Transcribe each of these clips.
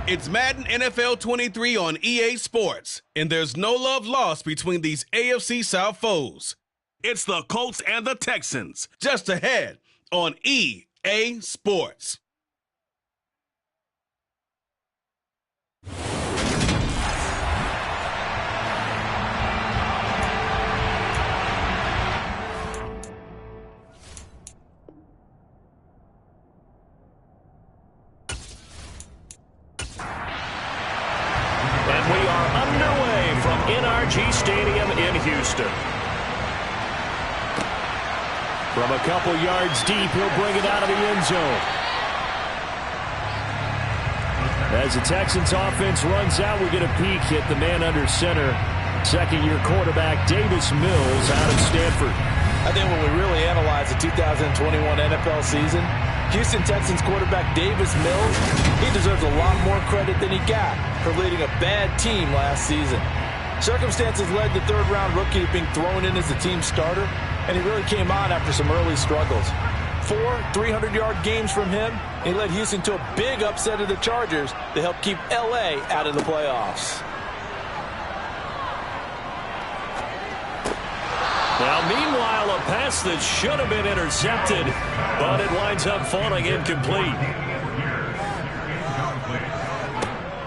It's Madden NFL 23 on EA Sports, and there's no love lost between these AFC South foes. It's the Colts and the Texans, just ahead on EA Sports. And we are underway from NRG Stadium in Houston. From a couple yards deep, he'll bring it out of the end zone. As the Texans offense runs out, we get a peek at the man under center. Second-year quarterback Davis Mills out of Stanford. I think when we really analyze the 2021 NFL season, Houston Texans quarterback Davis Mills, he deserves a lot more credit than he got for leading a bad team last season. Circumstances led the third-round rookie to being thrown in as the team starter, and he really came on after some early struggles. 4 300-yard games from him, he led Houston to a big upset of the Chargers to help keep L.A. out of the playoffs. Now, meanwhile, a pass that should have been intercepted, but it winds up falling incomplete.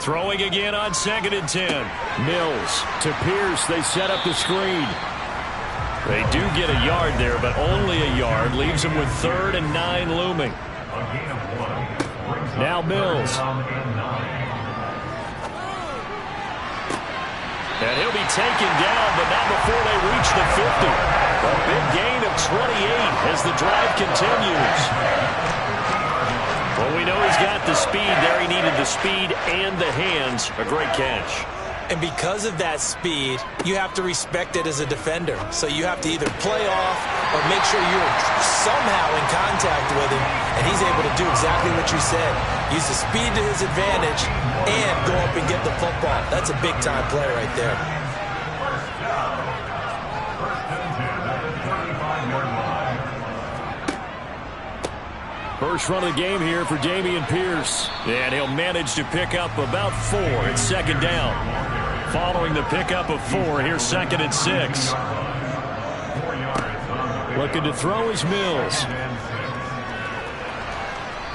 Throwing again on 2nd and 10. Mills to Pierce. They set up the screen. They do get a yard there, but only a yard. Leaves them with 3rd and 9 looming. Now Mills. And he'll be taken down, but not before they reach the 50. A big gain of 28 as the drive continues. Well, we know he's got the speed there. He needed the speed and the hands. A great catch. And because of that speed, you have to respect it as a defender. So you have to either play off or make sure you're somehow in contact with him, and he's able to do exactly what you said. Use the speed to his advantage and go up and get the football. That's a big-time play right there. First run of the game here for Dameon Pierce. And he'll manage to pick up about 4 at 2nd down. Following the pickup of 4, here's 2nd and 6. Looking to throw is Mills.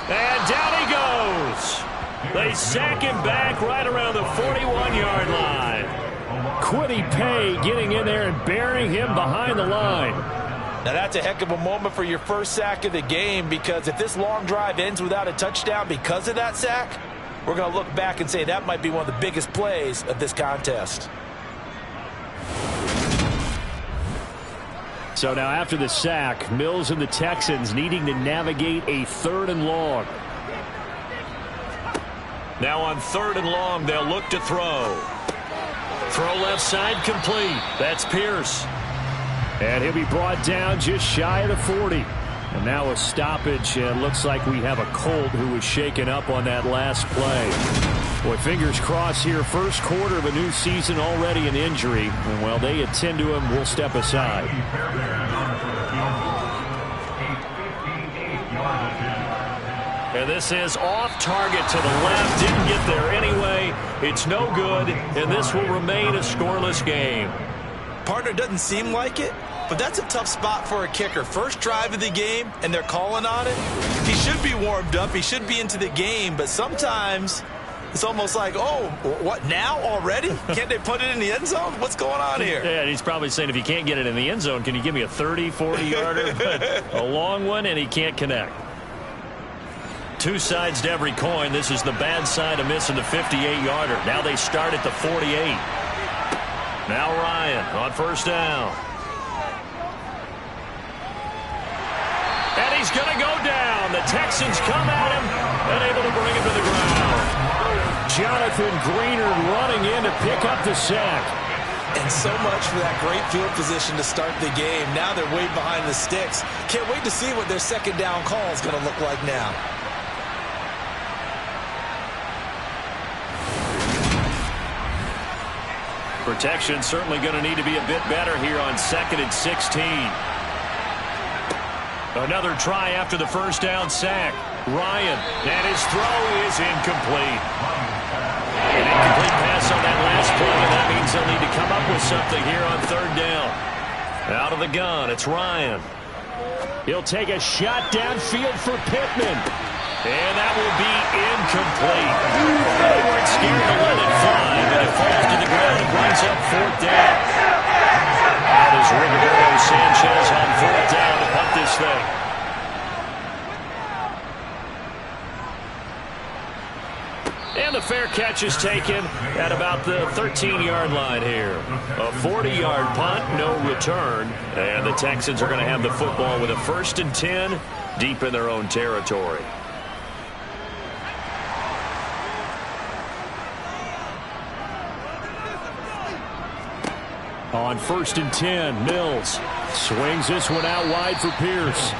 And down he goes. They sack him back right around the 41-yard line. Kwity Paye getting in there and burying him behind the line. Now, that's a heck of a moment for your first sack of the game, because if this long drive ends without a touchdown because of that sack, we're going to look back and say that might be one of the biggest plays of this contest. So now after the sack, Mills and the Texans needing to navigate a 3rd and long. Now on 3rd and long, they'll look to throw. Throw left side complete. That's Pierce. And he'll be brought down just shy of the 40. And now a stoppage. And looks like we have a Colt who was shaken up on that last play. Boy, fingers crossed here. First quarter of a new season, already an injury. And while they attend to him, we'll step aside. And this is off target to the left. Didn't get there anyway. It's no good. And this will remain a scoreless game. Partner, doesn't seem like it, but that's a tough spot for a kicker. First drive of the game, and they're calling on it. He should be warmed up. He should be into the game, but sometimes it's almost like, oh, what, now already? Can't they put it in the end zone? What's going on here? Yeah, and he's probably saying, if you can't get it in the end zone, can you give me a 30, 40-yarder? But a long one, and he can't connect. Two sides to every coin. This is the bad side of missing the 58-yarder. Now they start at the 48. Now Ryan on 1st down. And he's going to go down. The Texans come at him and able to bring him to the ground. Jonathan Greenard running in to pick up the sack. And so much for that great field position to start the game. Now they're way behind the sticks. Can't wait to see what their 2nd down call is going to look like now. Protection certainly going to need to be a bit better here on 2nd and 16. Another try after the 1st down sack. Ryan, and his throw is incomplete. An incomplete pass on that last play, and that means they'll need to come up with something here on third down. Out of the gun, it's Ryan. He'll take a shot downfield for Pittman. And that will be incomplete. They weren't scared to let it fly, but it falls to the ground and brings up fourth down. That is Rigoberto Sanchez on fourth down to punt this thing. And the fair catch is taken at about the 13-yard line here. A 40-yard punt, no return. And the Texans are going to have the football with a 1st and 10 deep in their own territory. On 1st and 10, Mills swings this one out wide for Pierce.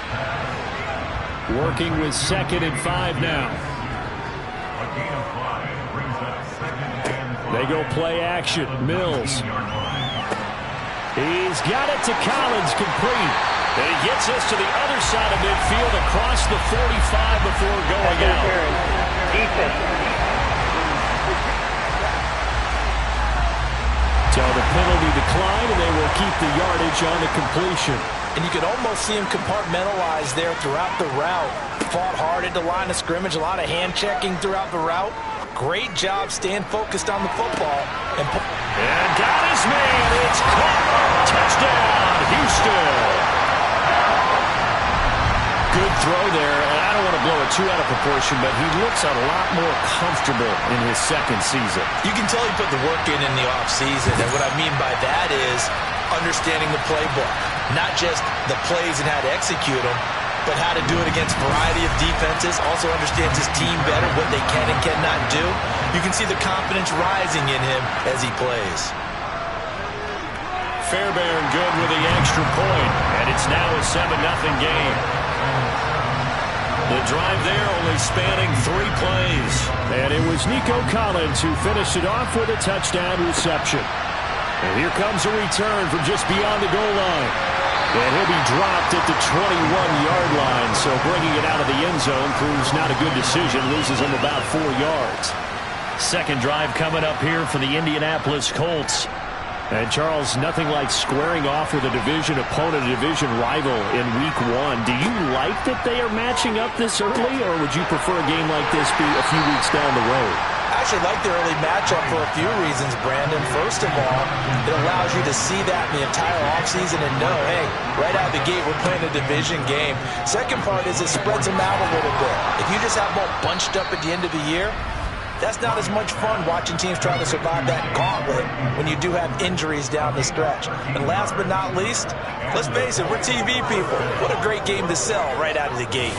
Working with 2nd and 5 now. They go play action. Mills. He's got it to Collins, complete. And he gets us to the other side of midfield across the 45 before going out. So the penalty declined, and they will keep the yardage on the completion. And you could almost see him compartmentalize there throughout the route. Fought hard at the line of scrimmage, a lot of hand checking throughout the route. Great job staying focused on the football. And got his man. It's caught. Touchdown, Houston. Good throw there, and I don't want to blow it too out of proportion, but he looks a lot more comfortable in his second season. You can tell he put the work in the offseason, and what I mean by that is understanding the playbook. Not just the plays and how to execute them, but how to do it against a variety of defenses. Also understands his team better, what they can and cannot do. You can see the confidence rising in him as he plays. Fairbairn good with the extra point, and it's now a 7-0 game. The drive there only spanning 3 plays. And it was Nico Collins who finished it off with a touchdown reception. And here comes a return from just beyond the goal line. And he'll be dropped at the 21-yard line. So bringing it out of the end zone proves not a good decision. Loses him about 4 yards. Second drive coming up here for the Indianapolis Colts. And, Charles, nothing like squaring off with a division opponent, a division rival in Week 1. Do you like that they are matching up this early, or would you prefer a game like this be a few weeks down the road? I actually like the early matchup for a few reasons, Brandon. First of all, it allows you to see that in the entire offseason and know, hey, right out of the gate, we're playing a division game. Second part is it spreads them out a little bit. If you just have them all bunched up at the end of the year, that's not as much fun watching teams try to survive that gauntlet when you do have injuries down the stretch. And last but not least, let's face it, we're TV people. What a great game to sell right out of the gate.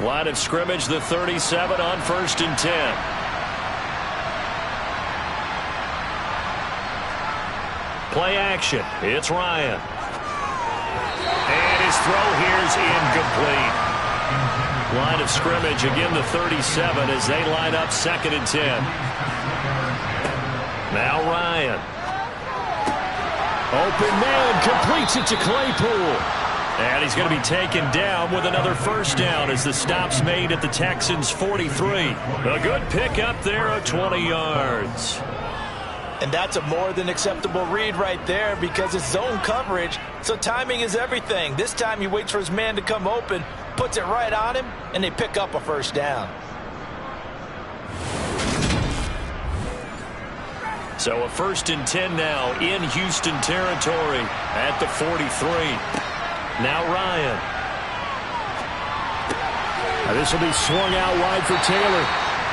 Line of scrimmage, the 37 on 1st and 10. Play action. It's Ryan. And his throw here's incomplete. Line of scrimmage, again the 37 as they line up 2nd and 10. Now Ryan. Open man, completes it to Claypool. And he's going to be taken down with another first down as the stop's made at the Texans' 43. A good pickup there of 20 yards. And that's a more than acceptable read right there because it's zone coverage, so timing is everything. This time he waits for his man to come open, puts it right on him, and they pick up a first down. So a 1st and 10 now in Houston territory at the 43. Now Ryan. This will be swung out wide for Taylor.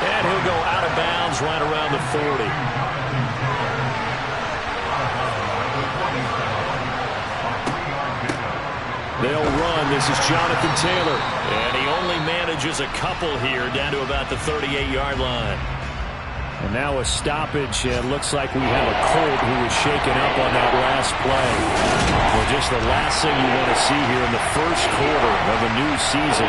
And he'll go out of bounds right around the 40. They'll run. This is Jonathan Taylor. And he only manages a couple here down to about the 38-yard line. And now a stoppage, and looks like we have a Colt who was shaken up on that last play. Well, just the last thing you want to see here in the first quarter of a new season.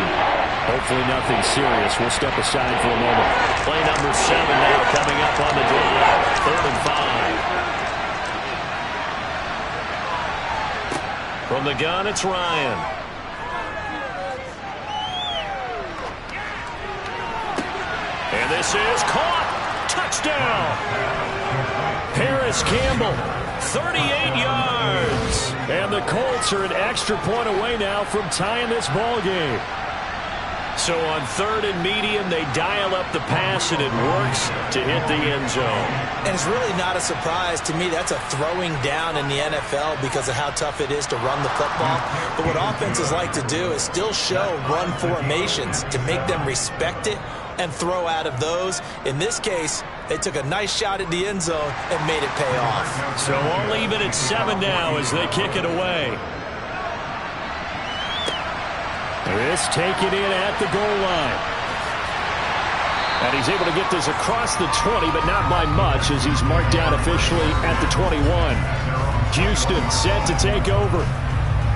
Hopefully nothing serious. We'll step aside for a moment. Play number 7 now coming up on the drive. 3rd and 5. From the gun, it's Ryan. And this is caught. Touchdown. Paris Campbell, 38 yards. And the Colts are an extra point away now from tying this ball game. So on 3rd and medium, they dial up the pass, and it works to hit the end zone. And it's really not a surprise to me. That's a throwing down in the NFL because of how tough it is to run the football. But what offenses like to do is still show run formations to make them respect it and throw out of those. In this case, they took a nice shot at the end zone and made it pay off. So we'll leave it at 7 now as they kick it away. This taken in at the goal line. And he's able to get this across the 20, but not by much as he's marked down officially at the 21. Houston set to take over.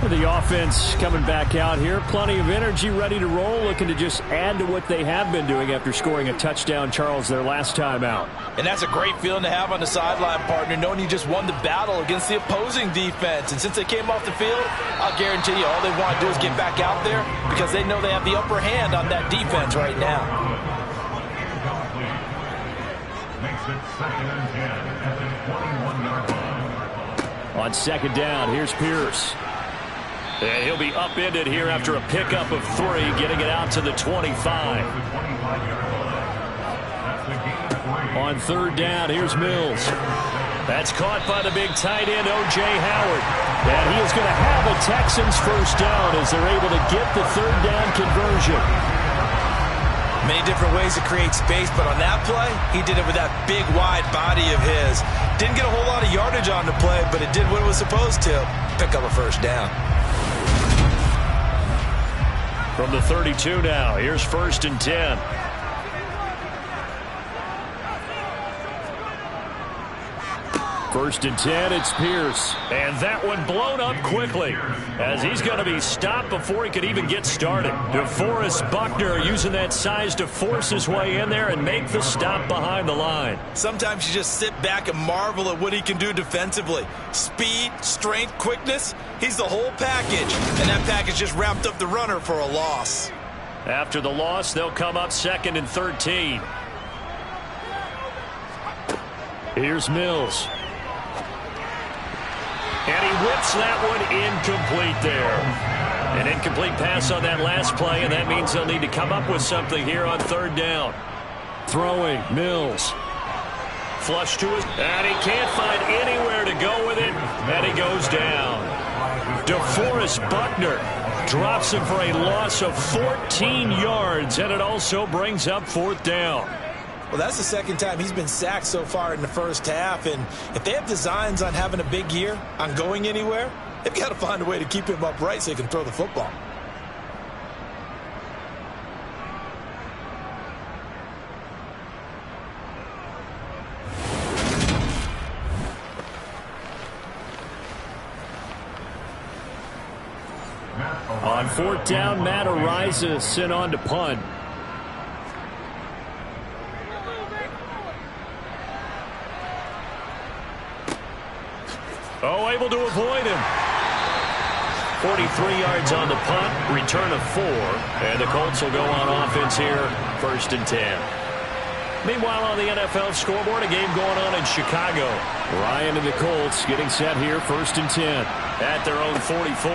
The offense coming back out here. Plenty of energy, ready to roll, looking to just add to what they have been doing after scoring a touchdown, Charles, their last time out. And that's a great feeling to have on the sideline, partner, knowing you just won the battle against the opposing defense. And since they came off the field, I'll guarantee you all they want to do is get back out there because they know they have the upper hand on that defense right now. On 2nd down, here's Pierce. And he'll be upended here after a pickup of 3, getting it out to the 25. On 3rd down, here's Mills. That's caught by the big tight end, O.J. Howard. And he is going to have a Texans first down as they're able to get the 3rd down conversion. Many different ways to create space, but on that play, he did it with that big, wide body of his. Didn't get a whole lot of yardage on the play, but it did what it was supposed to. Pick up a first down. From the 32 now, here's 1st and 10. First and 10, it's Pierce. And that one blown up quickly as he's going to be stopped before he could even get started. DeForest Buckner using that size to force his way in there and make the stop behind the line. Sometimes you just sit back and marvel at what he can do defensively. Speed, strength, quickness, he's the whole package. And that package just wrapped up the runner for a loss. After the loss, they'll come up 2nd and 13. Here's Mills. And he whips that one incomplete there. An incomplete pass on that last play, and that means they'll need to come up with something here on 3rd down. Throwing, Mills. Flush to his, and he can't find anywhere to go with it, and he goes down. DeForest Buckner drops him for a loss of 14 yards, and it also brings up 4th down. Well, that's the 2nd time he's been sacked so far in the first half, and if they have designs on having a big year, on going anywhere, they've got to find a way to keep him upright so he can throw the football. On 4th down, Matt Ariza sent on to punt. Oh, able to avoid him. 43 yards on the punt, return of 4, and the Colts will go on offense here, 1st and 10. Meanwhile, on the NFL scoreboard, a game going on in Chicago. Ryan and the Colts getting set here, 1st and 10. At their own 44.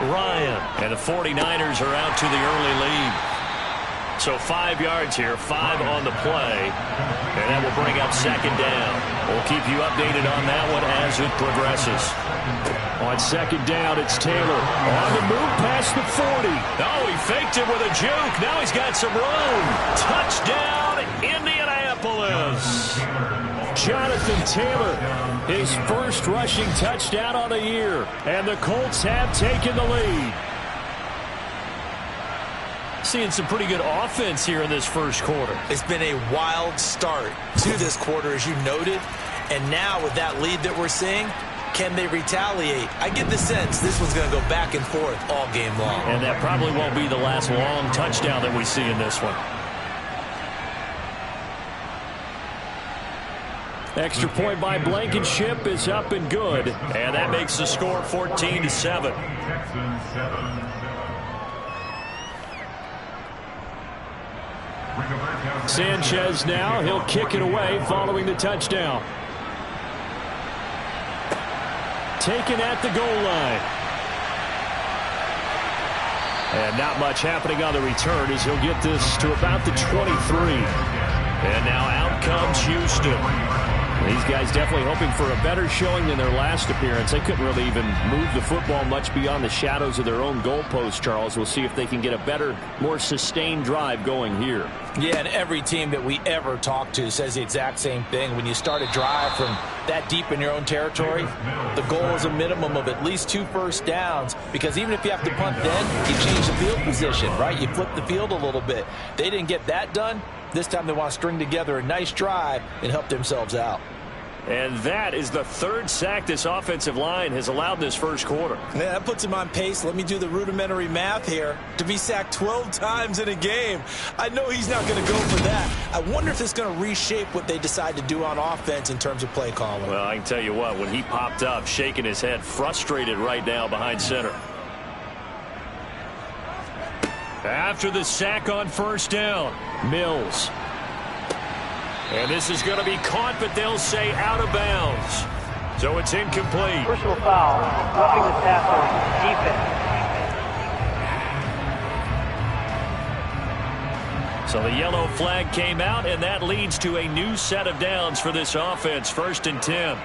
Ryan and the 49ers are out to the early lead. So 5 yards here, 5 on the play, and that will bring up 2nd down. We'll keep you updated on that one as it progresses. On 2nd down, it's Taylor. On the move past the 40. Oh, he faked it with a juke. Now he's got some room. Touchdown, Indianapolis. Jonathan Taylor, his first rushing touchdown on the year, and the Colts have taken the lead. Seeing some pretty good offense here in this first quarter. It's been a wild start to this quarter, as you noted. And now with that lead that we're seeing, can they retaliate? I get the sense this one's going to go back and forth all game long. And that probably won't be the last long touchdown that we see in this one. Extra point by Blankenship is up and good. And that makes the score 14-7. Sanchez now, he'll kick it away following the touchdown. Taken at the goal line. And not much happening on the return as he'll get this to about the 23. And now out comes Houston. These guys definitely hoping for a better showing than their last appearance. They couldn't really even move the football much beyond the shadows of their own goalpost, Charles. We'll see if they can get a better, more sustained drive going here. Yeah, and every team that we ever talk to says the exact same thing. When you start a drive from that deep in your own territory, the goal is a minimum of at least 2 first downs, because even if you have to punt then, you change the field position, right? You flip the field a little bit. They didn't get that done. This time they want to string together a nice drive and help themselves out. And that is the 3rd sack this offensive line has allowed this first quarter. Yeah, that puts him on pace. Let me do the rudimentary math here. To be sacked 12 times in a game. I know he's not going to go for that. I wonder if it's going to reshape what they decide to do on offense in terms of play calling. Well, I can tell you what, when he popped up, shaking his head, frustrated right now behind center. After the sack on first down, Mills. And this is going to be caught, but they'll say out of bounds. So it's incomplete. Personal foul, roughing the tackle, defense. So the yellow flag came out, and that leads to a new set of downs for this offense. 1st and 10.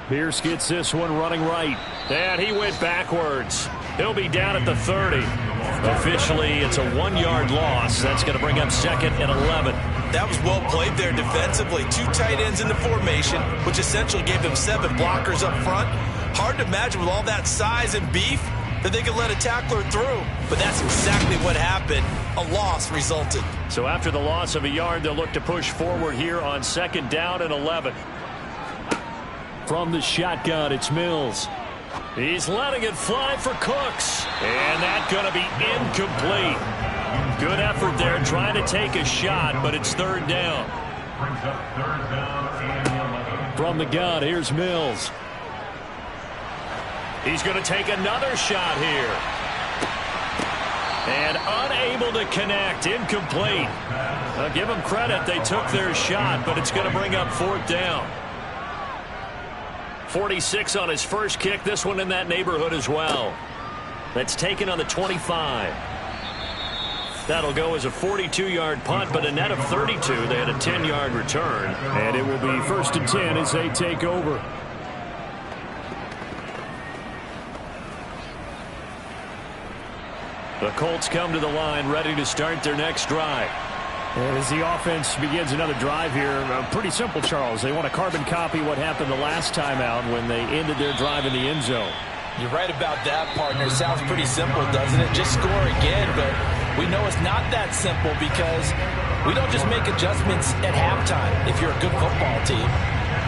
Pierce gets this one running right. And he went backwards. He'll be down at the 30. Officially, it's a 1-yard loss. That's going to bring up 2nd and 11. That was well played there defensively. 2 tight ends in the formation, which essentially gave them 7 blockers up front. Hard to imagine with all that size and beef that they could let a tackler through. But that's exactly what happened. A loss resulted. So after the loss of a yard, they'll look to push forward here on 2nd down and 11. From the shotgun, it's Mills. He's letting it fly for Cooks. And that's going to be incomplete. Good effort there trying to take a shot, but it's 3rd down. From the gun, here's Mills. He's going to take another shot here. And unable to connect. Incomplete. I'll give them credit. They took their shot, but it's going to bring up 4th down. 46 on his first kick. This one in that neighborhood as well. That's taken on the 25. That'll go as a 42-yard punt, but a net of 32. They had a 10-yard return. And it will be 1st and 10 as they take over. The Colts come to the line ready to start their next drive. And as the offense begins another drive here, pretty simple, Charles. They want to carbon copy what happened the last time out when they ended their drive in the end zone. You're right about that, partner. Sounds pretty simple, doesn't it? Just score again, but we know it's not that simple because we don't just make adjustments at halftime if you're a good football team.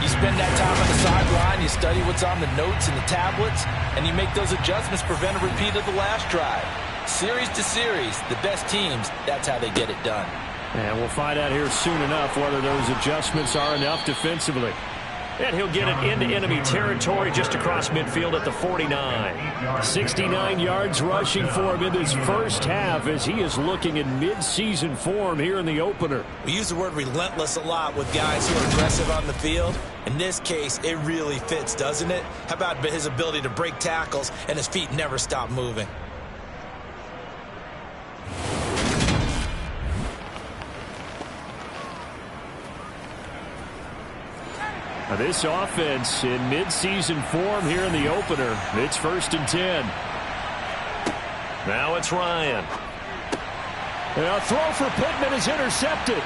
You spend that time on the sideline, you study what's on the notes and the tablets, and you make those adjustments, prevent a repeat of the last drive. Series to series, the best teams, that's how they get it done. And we'll find out here soon enough whether those adjustments are enough defensively. And he'll get it into enemy territory just across midfield at the 49. 69 yards rushing for him in this first half as he is looking in mid-season form here in the opener. We use the word relentless a lot with guys who are aggressive on the field. In this case, it really fits, doesn't it? How about his ability to break tackles and his feet never stop moving? This offense in mid-season form here in the opener. It's 1st and 10. Now it's Ryan. And a throw for Pittman is intercepted.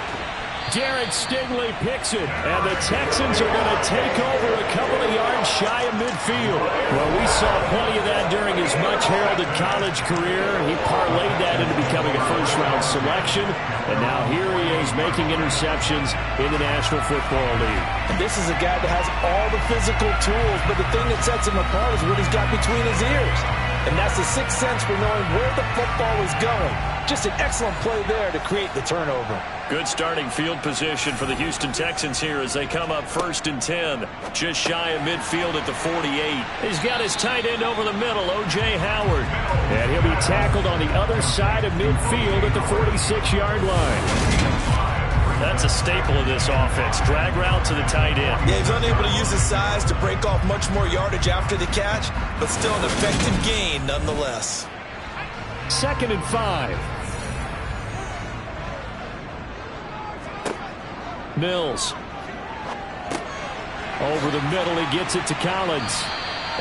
Derek Stingley picks it, and the Texans are going to take over a couple of yards shy of midfield. Well, we saw plenty of that during his much-heralded college career. He parlayed that into becoming a first-round selection, and now here he is making interceptions in the National Football League. And this is a guy that has all the physical tools, but the thing that sets him apart is what he's got between his ears. And that's the sixth sense for knowing where the football is going. Just an excellent play there to create the turnover. Good starting field position for the Houston Texans here as they come up 1st and 10. Just shy of midfield at the 48. He's got his tight end over the middle, O.J. Howard. And he'll be tackled on the other side of midfield at the 46-yard line. That's a staple of this offense. Drag route to the tight end. Yeah, he's unable to use his size to break off much more yardage after the catch, but still an effective gain nonetheless. 2nd and 5. Mills. Over the middle, he gets it to Collins.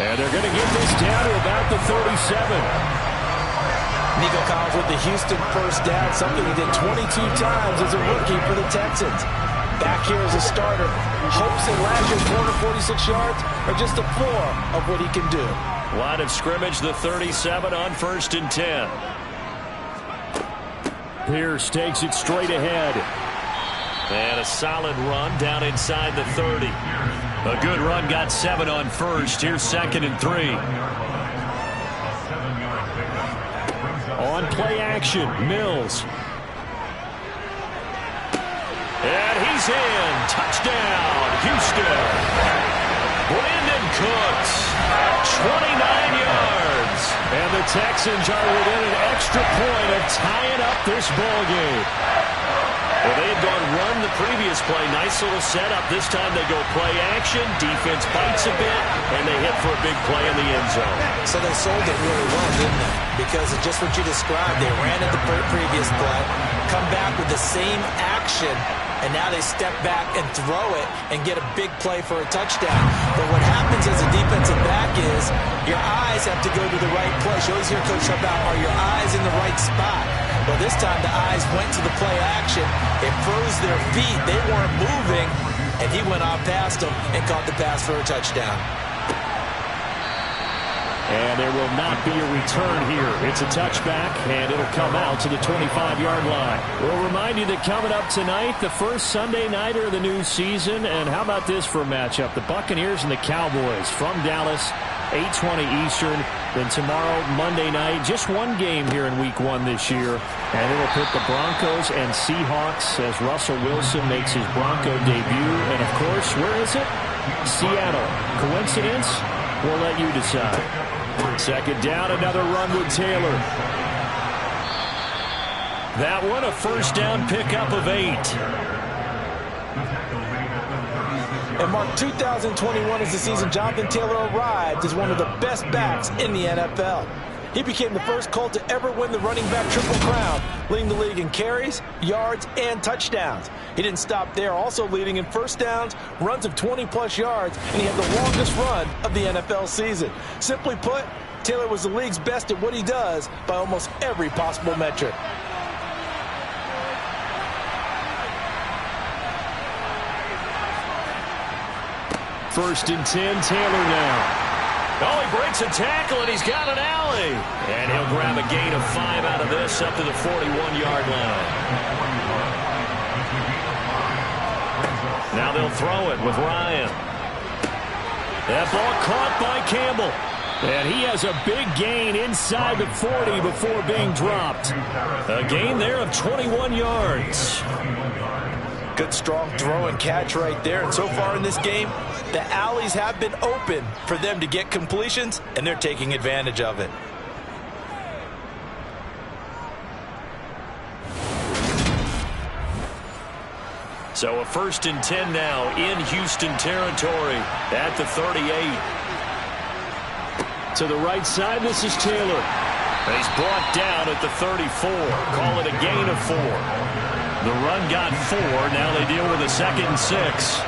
And they're going to get this down to about the 37. Nico Collins with the Houston first down, something he did 22 times as a rookie for the Texans. Back here as a starter. Hopes that last year's 446 yards are just a floor of what he can do. Line of scrimmage, the 37 on 1st and 10. Pierce takes it straight ahead. And a solid run down inside the 30. A good run, got 7 on 1st. Here's 2nd and 3. On play action, Mills. And he's in. Touchdown, Houston. Brandon Cooks, 29 yards. And the Texans are within an extra point of tying up this ball game. Well, they had gone run the previous play. Nice little setup. This time they go play action. Defense bites a bit, and they hit for a big play in the end zone. So they sold it really well, didn't they? Because of just what you described. They ran at the previous play, come back with the same action, and now they step back and throw it and get a big play for a touchdown. But what happens as a defensive back is your eyes have to go to the right place. You always hear Coach talk about, are your eyes in the right spot? Well, this time the eyes went to the play action. It froze their feet. They weren't moving, and he went off past them and caught the pass for a touchdown. And there will not be a return here. It's a touchback, and it'll come out to the 25-yard line. We'll remind you that coming up tonight, the first Sunday nighter of the new season. And how about this for a matchup? The Buccaneers and the Cowboys from Dallas, 8:20 Eastern. Then tomorrow, Monday night, just one game here in Week 1 this year. And it'll put the Broncos and Seahawks as Russell Wilson makes his Bronco debut. And, of course, where is it? Seattle. Coincidence? We'll let you decide. 2nd down, another run with Taylor. That one, a first down pickup of 8. And Mark, 2021 is the season Jonathan Taylor arrived as one of the best backs in the NFL. He became the first Colt to ever win the running back triple crown, leading the league in carries, yards, and touchdowns. He didn't stop there, also leading in first downs, runs of 20-plus yards, and he had the longest run of the NFL season. Simply put, Taylor was the league's best at what he does by almost every possible metric. First and 10, Taylor now. Oh, he breaks a tackle, and he's got an alley. And he'll grab a gain of 5 out of this up to the 41-yard line. Now they'll throw it with Ryan. That ball caught by Campbell. And he has a big gain inside the 40 before being dropped. A gain there of 21 yards. Good, strong throw and catch right there. And so far in this game, the alleys have been open for them to get completions, and they're taking advantage of it. So a first and 10 now in Houston territory at the 38. To the right side, this is Taylor. And he's brought down at the 34. Call it a gain of 4. The run got 4. Now they deal with a 2nd and 6.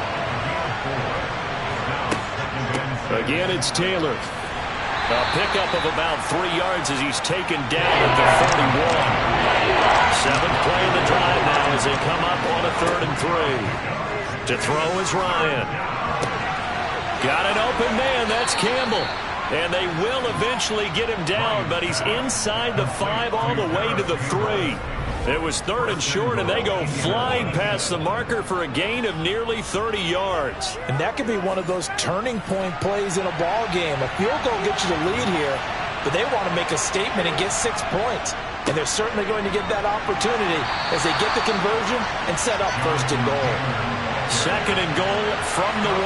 Again, it's Taylor. A pickup of about 3 yards as he's taken down at the 41. 7th play of the drive now as they come up on a 3rd and 3. To throw is Ryan. Got an open man. That's Campbell. And they will eventually get him down, but he's inside the 5 all the way to the 3. It was 3rd and short, and they go flying past the marker for a gain of nearly 30 yards. And that could be one of those turning point plays in a ball game. A field goal gets you the lead here, but they want to make a statement and get 6 points. And they're certainly going to get that opportunity as they get the conversion and set up 1st and goal. 2nd and goal from the 1.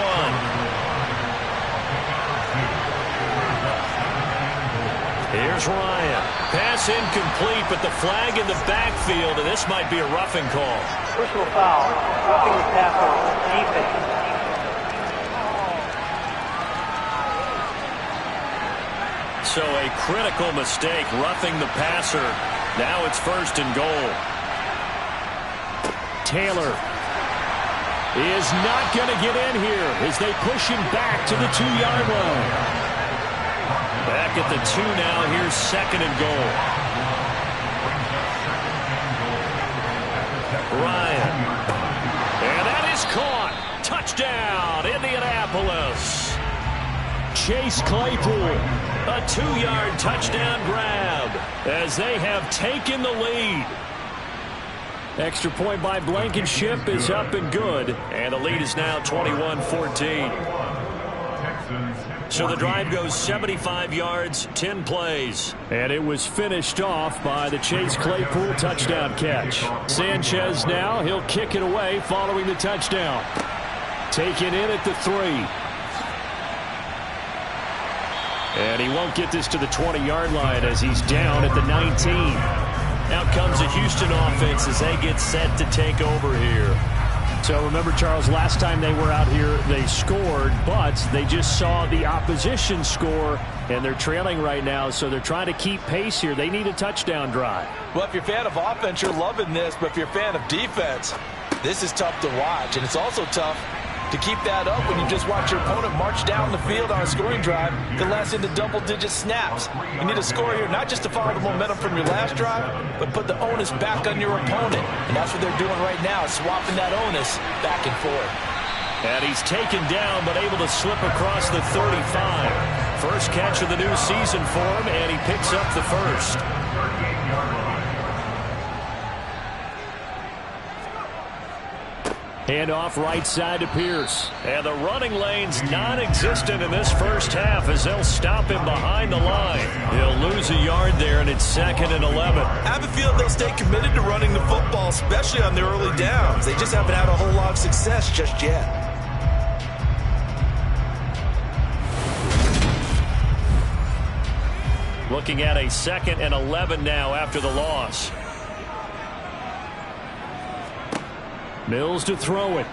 Here's Ryan. Pass incomplete, but the flag in the backfield, and this might be a roughing call. Personal foul. Roughing the passer. Defense. So a critical mistake, roughing the passer. Now it's 1st and goal. Taylor is not going to get in here as they push him back to the 2-yard line. Back at the 2 now. Here's 2nd and goal. Ryan. And that is caught. Touchdown, Indianapolis. Chase Claypool. A 2-yard touchdown grab as they have taken the lead. Extra point by Blankenship is up and good. And the lead is now 21-14. So the drive goes 75 yards, 10 plays. And it was finished off by the Chase Claypool touchdown catch. Sanchez now, he'll kick it away following the touchdown. Taken in at the 3. And he won't get this to the 20-yard line as he's down at the 19. Out comes the Houston offense as they get set to take over here. So remember, Charles, last time they were out here, they scored, but they just saw the opposition score, and they're trailing right now, so they're trying to keep pace here. They need a touchdown drive. Well, if you're a fan of offense, you're loving this, but if you're a fan of defense, this is tough to watch, and it's also tough to keep that up when you just watch your opponent march down the field on a scoring drive that lasts into double-digit snaps. You need a score here, not just to follow the momentum from your last drive, but put the onus back on your opponent. And that's what they're doing right now, swapping that onus back and forth. And he's taken down, but able to slip across the 35. First catch of the new season for him, and he picks up the 1st. Handoff right side to Pierce. And the running lane's non-existent in this first half as they'll stop him behind the line. He'll lose a yard there, and it's 2nd and 11. I have a feeling they'll stay committed to running the football, especially on the early downs. They just haven't had a whole lot of success just yet. Looking at a 2nd and 11 now after the loss. Mills to throw it.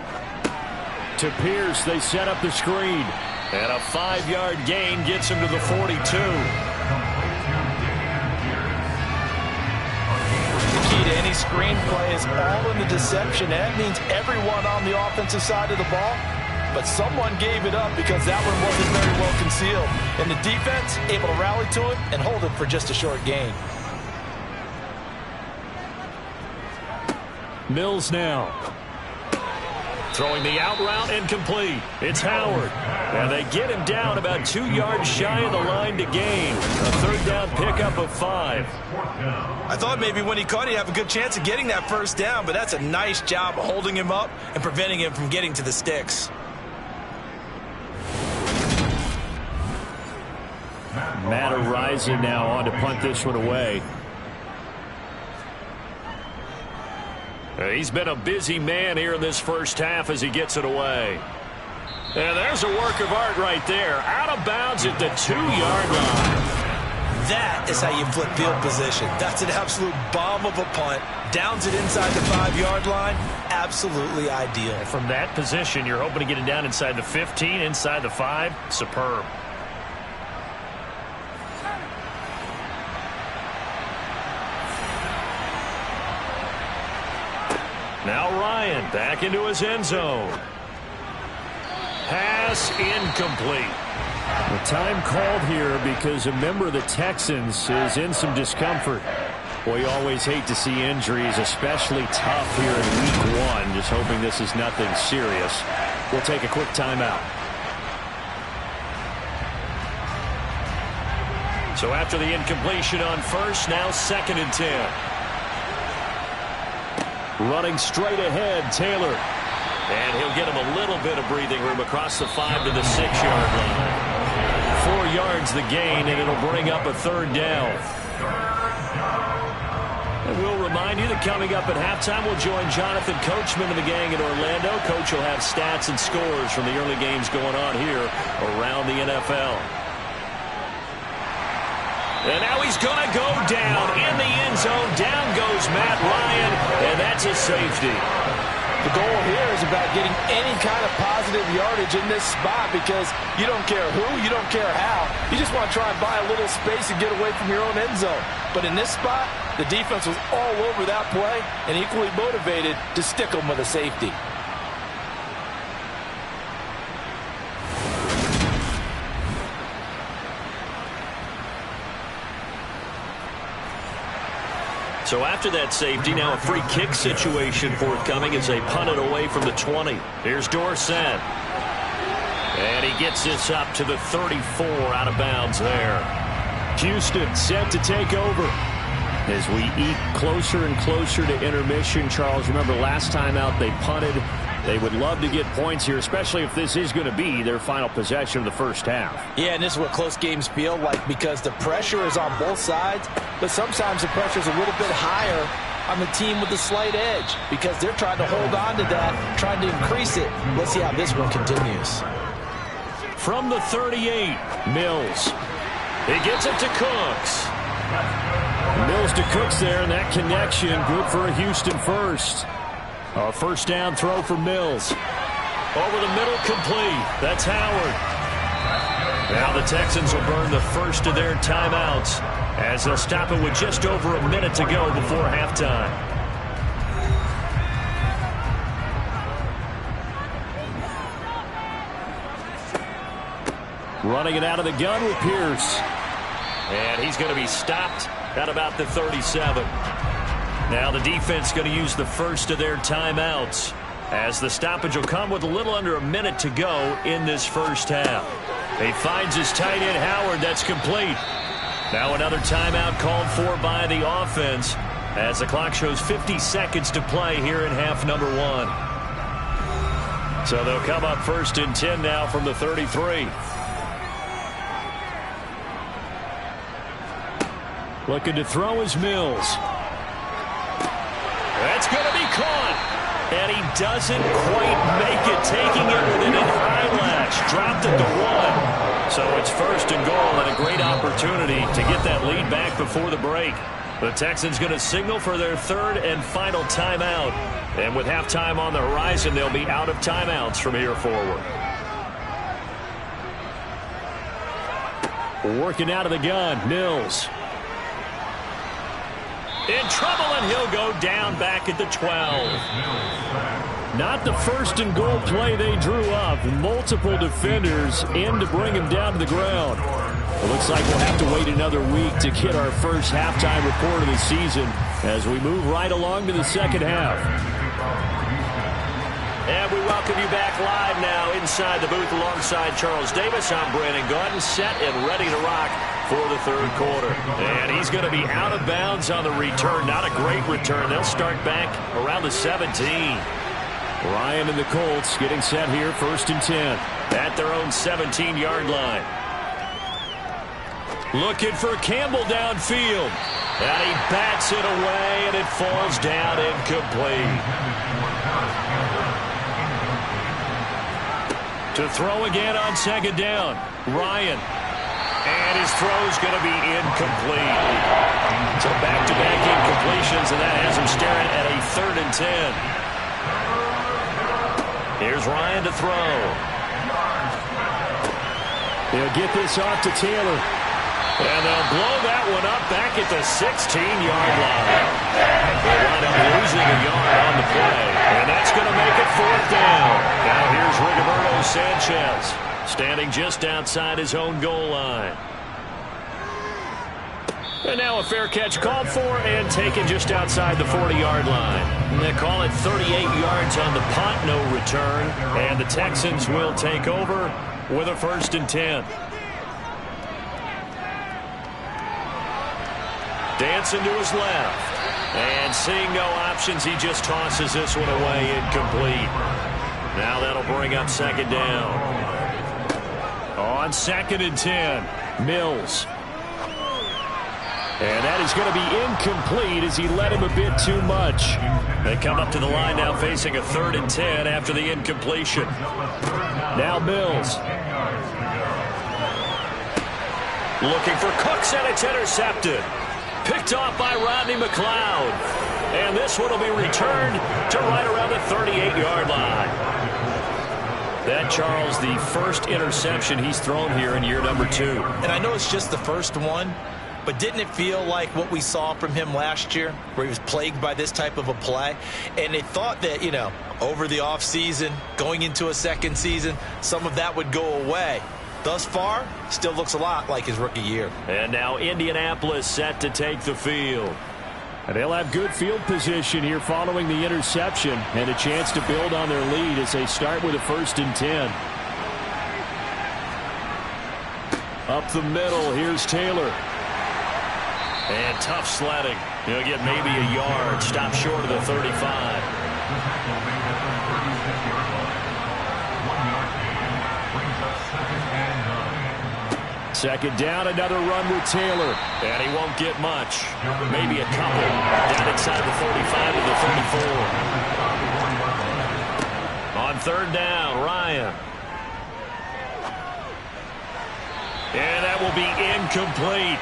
To Pierce, they set up the screen. And a 5-yard gain gets him to the 42. The key to any screen play is all in the deception. That means everyone on the offensive side of the ball. But someone gave it up because that one wasn't very well concealed. And the defense able to rally to it and hold it for just a short gain. Mills now. Throwing the out route incomplete. It's Howard. And they get him down about 2 yards shy of the line to gain. A 3rd down pickup of 5. I thought maybe when he caught, he'd have a good chance of getting that 1st down, but that's a nice job of holding him up and preventing him from getting to the sticks. Matt Araiza now on to punt this one away. He's been a busy man here in this first half as he gets it away. And there's a work of art right there. Out of bounds at the 2-yard line. That is how you flip field position. That's an absolute bomb of a punt. Downs it inside the 5-yard line. Absolutely ideal. And from that position, you're hoping to get it down inside the 15, inside the 5. Superb. Now Ryan back into his end zone. Pass incomplete. The time called here because a member of the Texans is in some discomfort. Boy, you always hate to see injuries, especially tough here in week 1. Just hoping this is nothing serious. We'll take a quick timeout. So after the incompletion on 1st, now 2nd and 10. Running straight ahead, Taylor. And he'll get him a little bit of breathing room across the 5 to the 6-yard line. 4 yards the gain, and it'll bring up a 3rd down. And we'll remind you that coming up at halftime, we'll join Jonathan Coachman and the gang in Orlando. Coach will have stats and scores from the early games going on here around the NFL. And now he's going to go down in the end zone. Down goes Matt Ryan, and that's a safety. The goal here is about getting any kind of positive yardage in this spot because you don't care who, you don't care how. You just want to try and buy a little space and get away from your own end zone. But in this spot, the defense was all over that play and equally motivated to stick them with a safety. So after that safety, now a free kick situation forthcoming as they punt it away from the 20. Here's Dorsett. And he gets this up to the 34 out of bounds there. Houston set to take over. As we eat closer and closer to intermission, Charles, remember last time out they punted. They would love to get points here, especially if this is going to be their final possession of the first half. Yeah, and this is what close games feel like because the pressure is on both sides, but sometimes the pressure is a little bit higher on the team with the slight edge because they're trying to hold on to that, trying to increase it. Let's see how this one continues. From the 38, Mills. He gets it to Cooks. Mills to Cooks there, and that connection good for a Houston first. A first down throw for Mills. Over the middle, complete. That's Howard. Now the Texans will burn the first of their timeouts as they'll stop it with just over a minute to go before halftime. Running it out of the gun with Pierce. And he's going to be stopped at about the 37. Now the defense going to use the first of their timeouts as the stoppage will come with a little under a minute to go in this first half. He finds his tight end Howard. That's complete. Now another timeout called for by the offense as the clock shows 50 seconds to play here in half number 1. So they'll come up 1st and 10 now from the 33. Looking to throw is Mills. That's going to be caught. And he doesn't quite make it, taking it with an eyelash. Dropped at the 1. So it's 1st and goal and a great opportunity to get that lead back before the break. The Texans going to signal for their 3rd and final timeout. And with halftime on the horizon, they'll be out of timeouts from here forward. Working out of the gun, Mills. In trouble, and he'll go down back at the 12. Not the 1st and goal play they drew up. Multiple defenders in to bring him down to the ground. It looks like we'll have to wait another week to get our first halftime report of the season as we move right along to the second half. And we welcome you back live now inside the booth alongside Charles Davis. I'm Brandon Gaudin, set and ready to rock for the 3rd quarter. And he's going to be out of bounds on the return. Not a great return. They'll start back around the 17. Ryan and the Colts getting set here, 1st and 10. At their own 17-yard line. Looking for Campbell downfield. And he bats it away, and it falls down incomplete. To throw again on 2nd down. Ryan. And his throw's going to be incomplete. So back-to-back incompletions, and that has him staring at a 3rd and 10. Here's Ryan to throw. They'll get this off to Taylor. And they'll blow that one up back at the 16-yard line. They wind up losing a yard on the play. And that's going to make it 4th down. Now here's Rigoberto Sanchez, standing just outside his own goal line. And now a fair catch called for and taken just outside the 40-yard line. And they call it 38 yards on the punt, no return. And the Texans will take over with a 1st and 10. Dancing to his left. And seeing no options, he just tosses this one away incomplete. Now that'll bring up 2nd down. On 2nd and 10, Mills. And that is going to be incomplete as he led him a bit too much. They come up to the line now facing a 3rd and 10 after the incompletion. Now Mills. Looking for Cooks, and it's intercepted. Picked off by Rodney McLeod. And this one will be returned to right around the 38-yard line. That, Charles, the first interception he's thrown here in year number 2. And I know it's just the first one, but didn't it feel like what we saw from him last year, where he was plagued by this type of a play? And they thought that, you know, over the offseason, going into a second season, some of that would go away. Thus far, still looks a lot like his rookie year. And now Indianapolis set to take the field. And they'll have good field position here following the interception and a chance to build on their lead as they start with a 1st and 10. Up the middle, here's Taylor. And tough sledding. He'll get maybe a yard. Stop short of the 35. Second down, another run with Taylor. And he won't get much. Maybe a couple. Down inside the 35 to the 34. On 3rd down, Ryan. And that will be incomplete.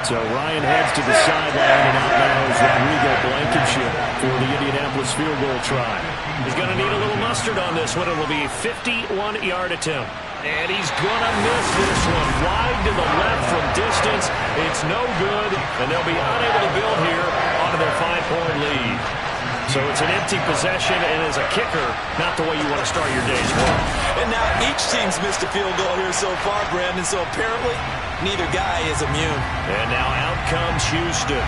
So Ryan heads to the sideline, and out now is Rodrigo Blankenship for the Indianapolis field goal try. He's going to need a little mustard on this one. It will be a 51-yard attempt. And he's going to miss this one. Wide to the left from distance. It's no good, and they'll be unable to build here onto their 5-point lead. So it's an empty possession, and as a kicker, not the way you want to start your day's work. And now each team's missed a field goal here so far, Brandon, so apparently neither guy is immune. And now out comes Houston.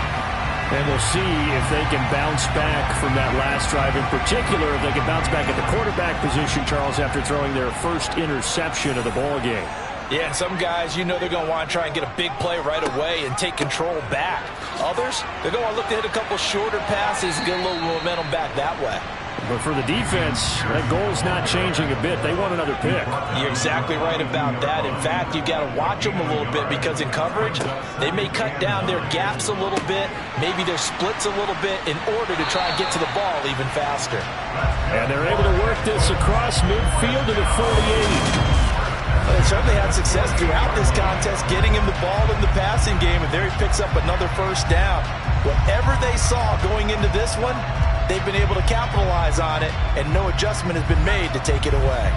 And we'll see if they can bounce back from that last drive, in particular if they can bounce back at the quarterback position, Charles, after throwing their first interception of the ball game. Yeah, some guys, you know they're going to want to try and get a big play right away and take control back. Others, they're going to look to hit a couple shorter passes and get a little momentum back that way. But for the defense, that goal's not changing a bit. They want another pick. You're exactly right about that. In fact, you've got to watch them a little bit because in coverage, they may cut down their gaps a little bit, maybe their splits a little bit in order to try and get to the ball even faster. And they're able to work this across midfield to the 48. They certainly had success throughout this contest, getting him the ball in the passing game, and there he picks up another 1st down. Whatever they saw going into this one, they've been able to capitalize on it, and no adjustment has been made to take it away.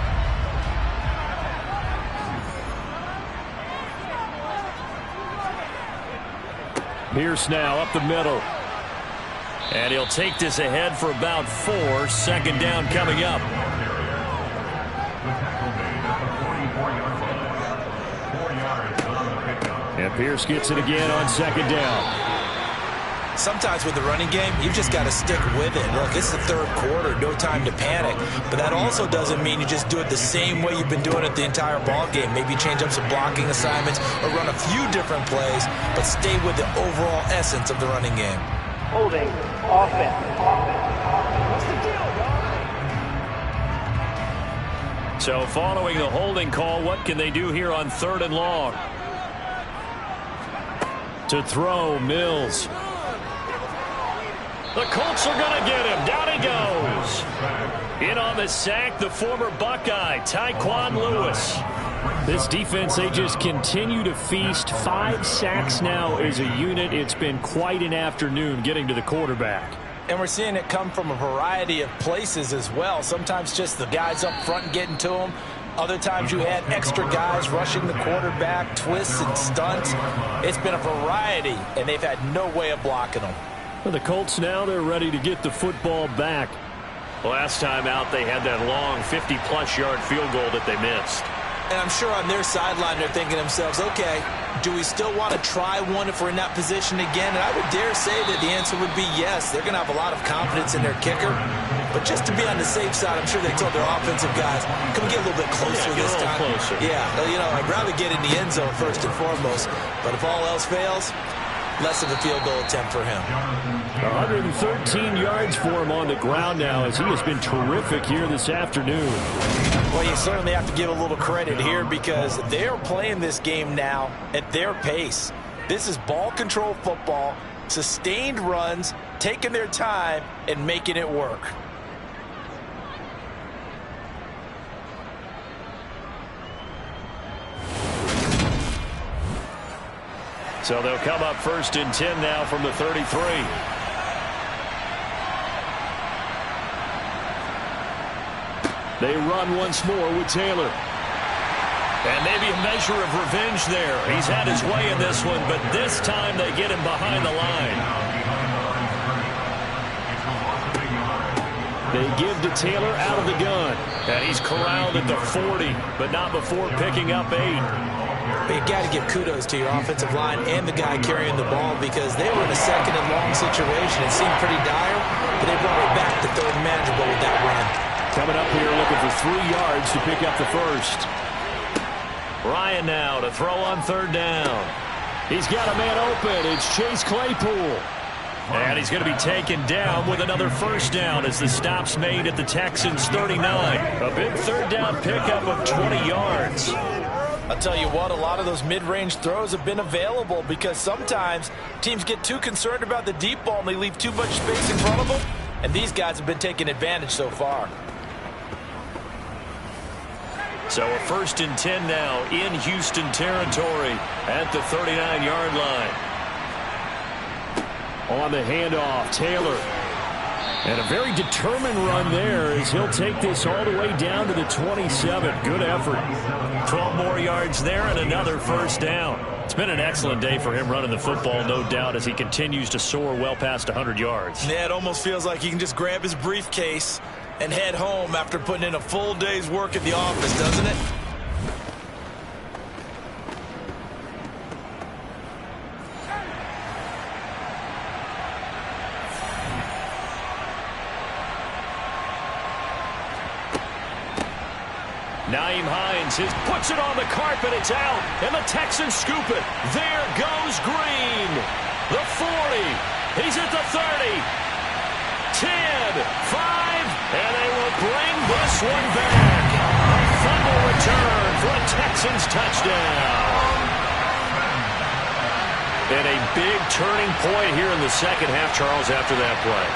Pierce now up the middle. And he'll take this ahead for about 4. 2nd down coming up. And Pierce gets it again on 2nd down. Sometimes with the running game, you've just got to stick with it. Look, it's the 3rd quarter, no time to panic. But that also doesn't mean you just do it the same way you've been doing it the entire ball game. Maybe change up some blocking assignments or run a few different plays, but stay with the overall essence of the running game. Holding offense. What's the deal, dog? So following the holding call, what can they do here on 3rd and long? To throw, Mills. The Colts are going to get him. Down he goes. In on the sack, the former Buckeye, Tyquan Lewis. This defense, they just continue to feast. 5 sacks now as a unit. It's been quite an afternoon getting to the quarterback. And we're seeing it come from a variety of places as well. Sometimes just the guys up front getting to him. Other times you add extra guys rushing the quarterback, twists and stunts. It's been a variety, and they've had no way of blocking them. For the Colts now, they're ready to get the football back. Last time out, they had that long 50-plus yard field goal that they missed. And I'm sure on their sideline they're thinking to themselves, okay, do we still want to try one if we're in that position again? And I would dare say that the answer would be yes. They're going to have a lot of confidence in their kicker. But just to be on the safe side, I'm sure they told their offensive guys, can we get a little bit closer this time? Closer. Yeah, you know, I'd rather get in the end zone first and foremost. But if all else fails, less of a field goal attempt for him. 113 yards for him on the ground now as he has been terrific here this afternoon. Well, you certainly have to give a little credit here because they are playing this game now at their pace. This is ball control football, sustained runs, taking their time, and making it work. So they'll come up 1st and 10 now from the 33. They run once more with Taylor. And maybe a measure of revenge there. He's had his way in this one, but this time they get him behind the line. They give to Taylor out of the gun. And he's corralled at the 40, but not before picking up 8. But you got to give kudos to your offensive line and the guy carrying the ball because they were in a 2nd and long situation. It seemed pretty dire, but they brought it back to 3rd and manageable with that run. Coming up here looking for 3 yards to pick up the 1st. Ryan now to throw on 3rd down. He's got a man open. It's Chase Claypool. And he's going to be taken down with another 1st down as the stop's made at the Texans' 39. A big 3rd down pickup of 20 yards. I'll tell you what, a lot of those mid-range throws have been available because sometimes teams get too concerned about the deep ball and they leave too much space in front of them. And these guys have been taking advantage so far. So a 1st and 10 now in Houston territory at the 39-yard line. On the handoff, Taylor. And a very determined run there as he'll take this all the way down to the 27. Good effort. 12 more yards there and another 1st down. It's been an excellent day for him running the football, no doubt, as he continues to soar well past 100 yards. Yeah, it almost feels like he can just grab his briefcase and head home after putting in a full day's work at the office, doesn't it? Nyheim Hines puts it on the carpet. It's out, and the Texans scoop it. There goes Green. The 40. He's at the 30. 10, 5, and they will bring this one back. A fumble return for a Texans touchdown. And a big turning point here in the 2nd half, Charles, after that play.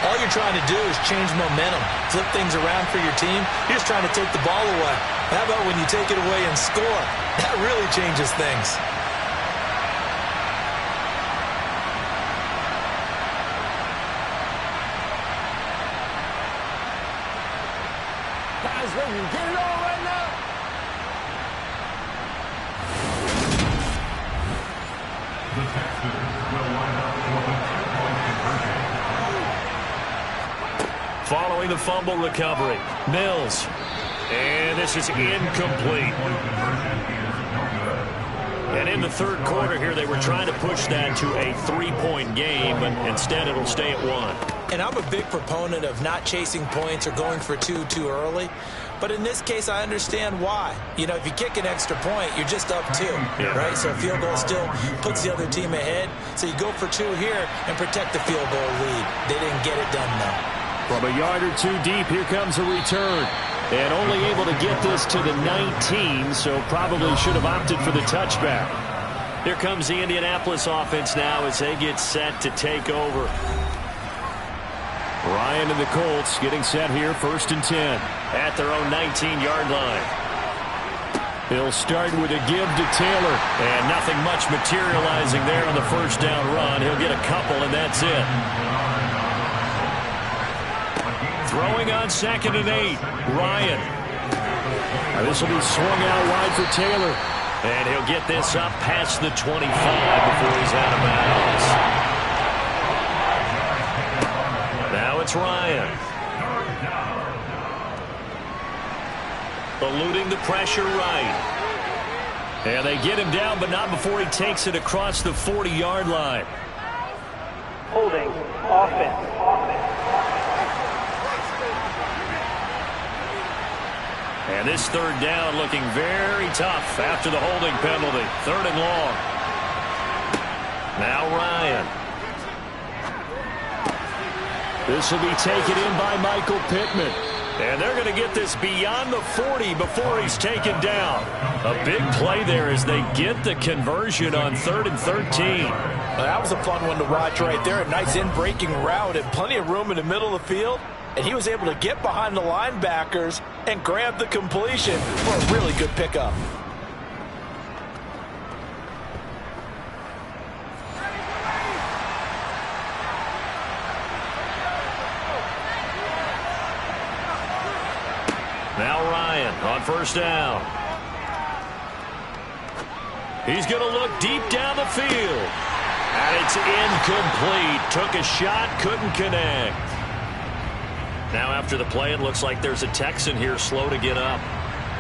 All you're trying to do is change momentum, flip things around for your team. You're just trying to take the ball away. How about when you take it away and score? That really changes things. Guys, ready to get it on right now? The Texans will line up for the 2-point conversion. Following the fumble recovery, Mills. And this is incomplete. And in the 3rd quarter here, they were trying to push that to a 3-point game, but instead it'll stay at 1. And I'm a big proponent of not chasing points or going for 2 too early. But in this case, I understand why. You know, if you kick an extra point, you're just up 2, right? So a field goal still puts the other team ahead. So you go for 2 here and protect the field goal lead. They didn't get it done, though. From a yard or 2 deep, here comes a return. And only able to get this to the 19, so probably should have opted for the touchback. Here comes the Indianapolis offense now as they get set to take over. Ryan and the Colts getting set here, 1st and 10 at their own 19-yard line. He'll start with a give to Taylor, and nothing much materializing there on the 1st down run. He'll get a couple, and that's it. Throwing on 2nd and 8, Ryan. Now this will be swung out wide for Taylor. And he'll get this up past the 25 before he's out of bounds. Now it's Ryan. Eluding the pressure right. And they get him down, but not before he takes it across the 40-yard line. Holding, offense. And this 3rd down looking very tough after the holding penalty. 3rd and long. Now Ryan. This will be taken in by Michael Pittman. And they're going to get this beyond the 40 before he's taken down. A big play there as they get the conversion on 3rd and 13. Well, that was a fun one to watch right there. A nice in-breaking route and plenty of room in the middle of the field. And he was able to get behind the linebackers and grab the completion for a really good pickup. Now Ryan on 1st down. He's going to look deep down the field. And it's incomplete. Took a shot, couldn't connect. Now after the play, it looks like there's a Texan here slow to get up.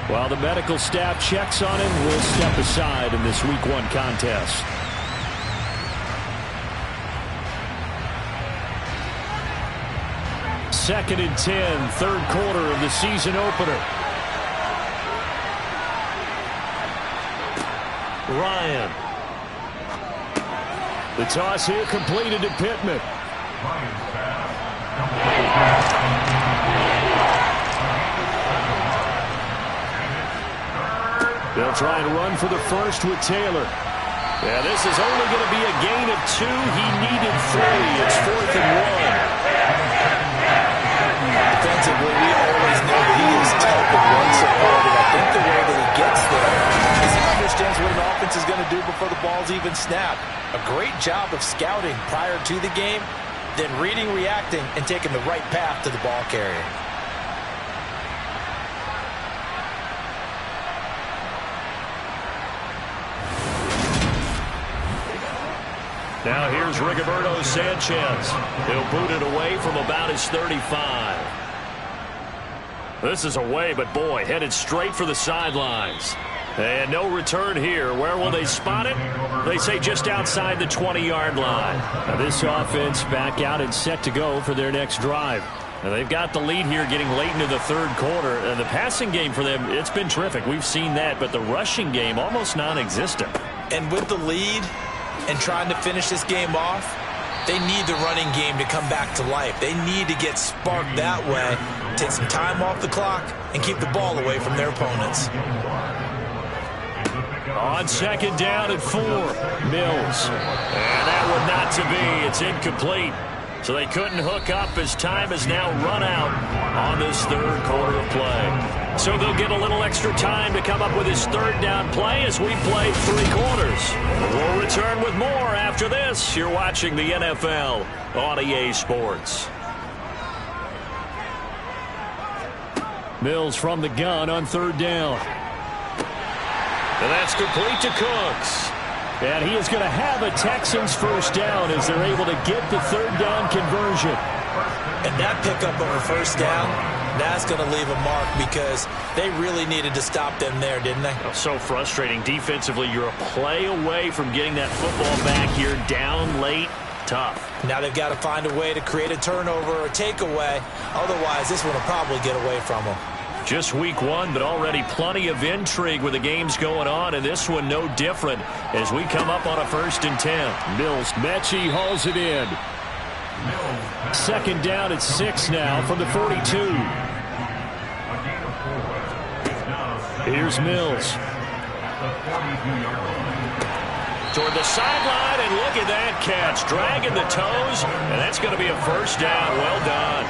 While the medical staff checks on him, we'll step aside in this Week 1 contest. Second and 10, 3rd quarter of the season opener. Ryan. The toss here completed to Pittman. They'll try and run for the first with Taylor. Yeah, this is only going to be a gain of 2. He needed 3. It's 4th and 1. Defensively, we always know that he is tough and run support, and I think the way that he gets there is he understands what an offense is going to do before the ball's even snapped. A great job of scouting prior to the game, then reading, reacting, and taking the right path to the ball carrier. Now here's Rigoberto Sanchez. He'll boot it away from about his 35. This is away, but boy, headed straight for the sidelines. And no return here. Where will they spot it? They say just outside the 20-yard line. Now this offense back out and set to go for their next drive. Now they've got the lead here getting late into the 3rd quarter. And the passing game for them, it's been terrific. We've seen that, but the rushing game almost non-existent. And with the lead and trying to finish this game off, they need the running game to come back to life. They need to get sparked that way, take some time off the clock, and keep the ball away from their opponents. On 2nd down and 4, Mills. And that one not to be. It's incomplete. So they couldn't hook up as time has now run out on this 3rd quarter of play. So they'll get a little extra time to come up with his 3rd down play as we play 3 quarters. We'll return with more after this. You're watching the NFL on EA Sports. Mills from the gun on 3rd down. And that's complete to Cooks. And he is going to have a Texans 1st down as they're able to get the 3rd down conversion. And that pickup of a 1st down, that's going to leave a mark because they really needed to stop them there, didn't they? Oh, so frustrating. Defensively, you're a play away from getting that football back here down late. Tough. Now they've got to find a way to create a turnover or a takeaway. Otherwise, this one will probably get away from them. Just week 1, but already plenty of intrigue with the games going on, and this one no different as we come up on a 1st and 10. Mills, Mechie hauls it in. 2nd down at 6 now from the 42. Here's Mills. Toward the sideline, and look at that catch. Dragging the toes, and that's going to be a 1st down. Well done.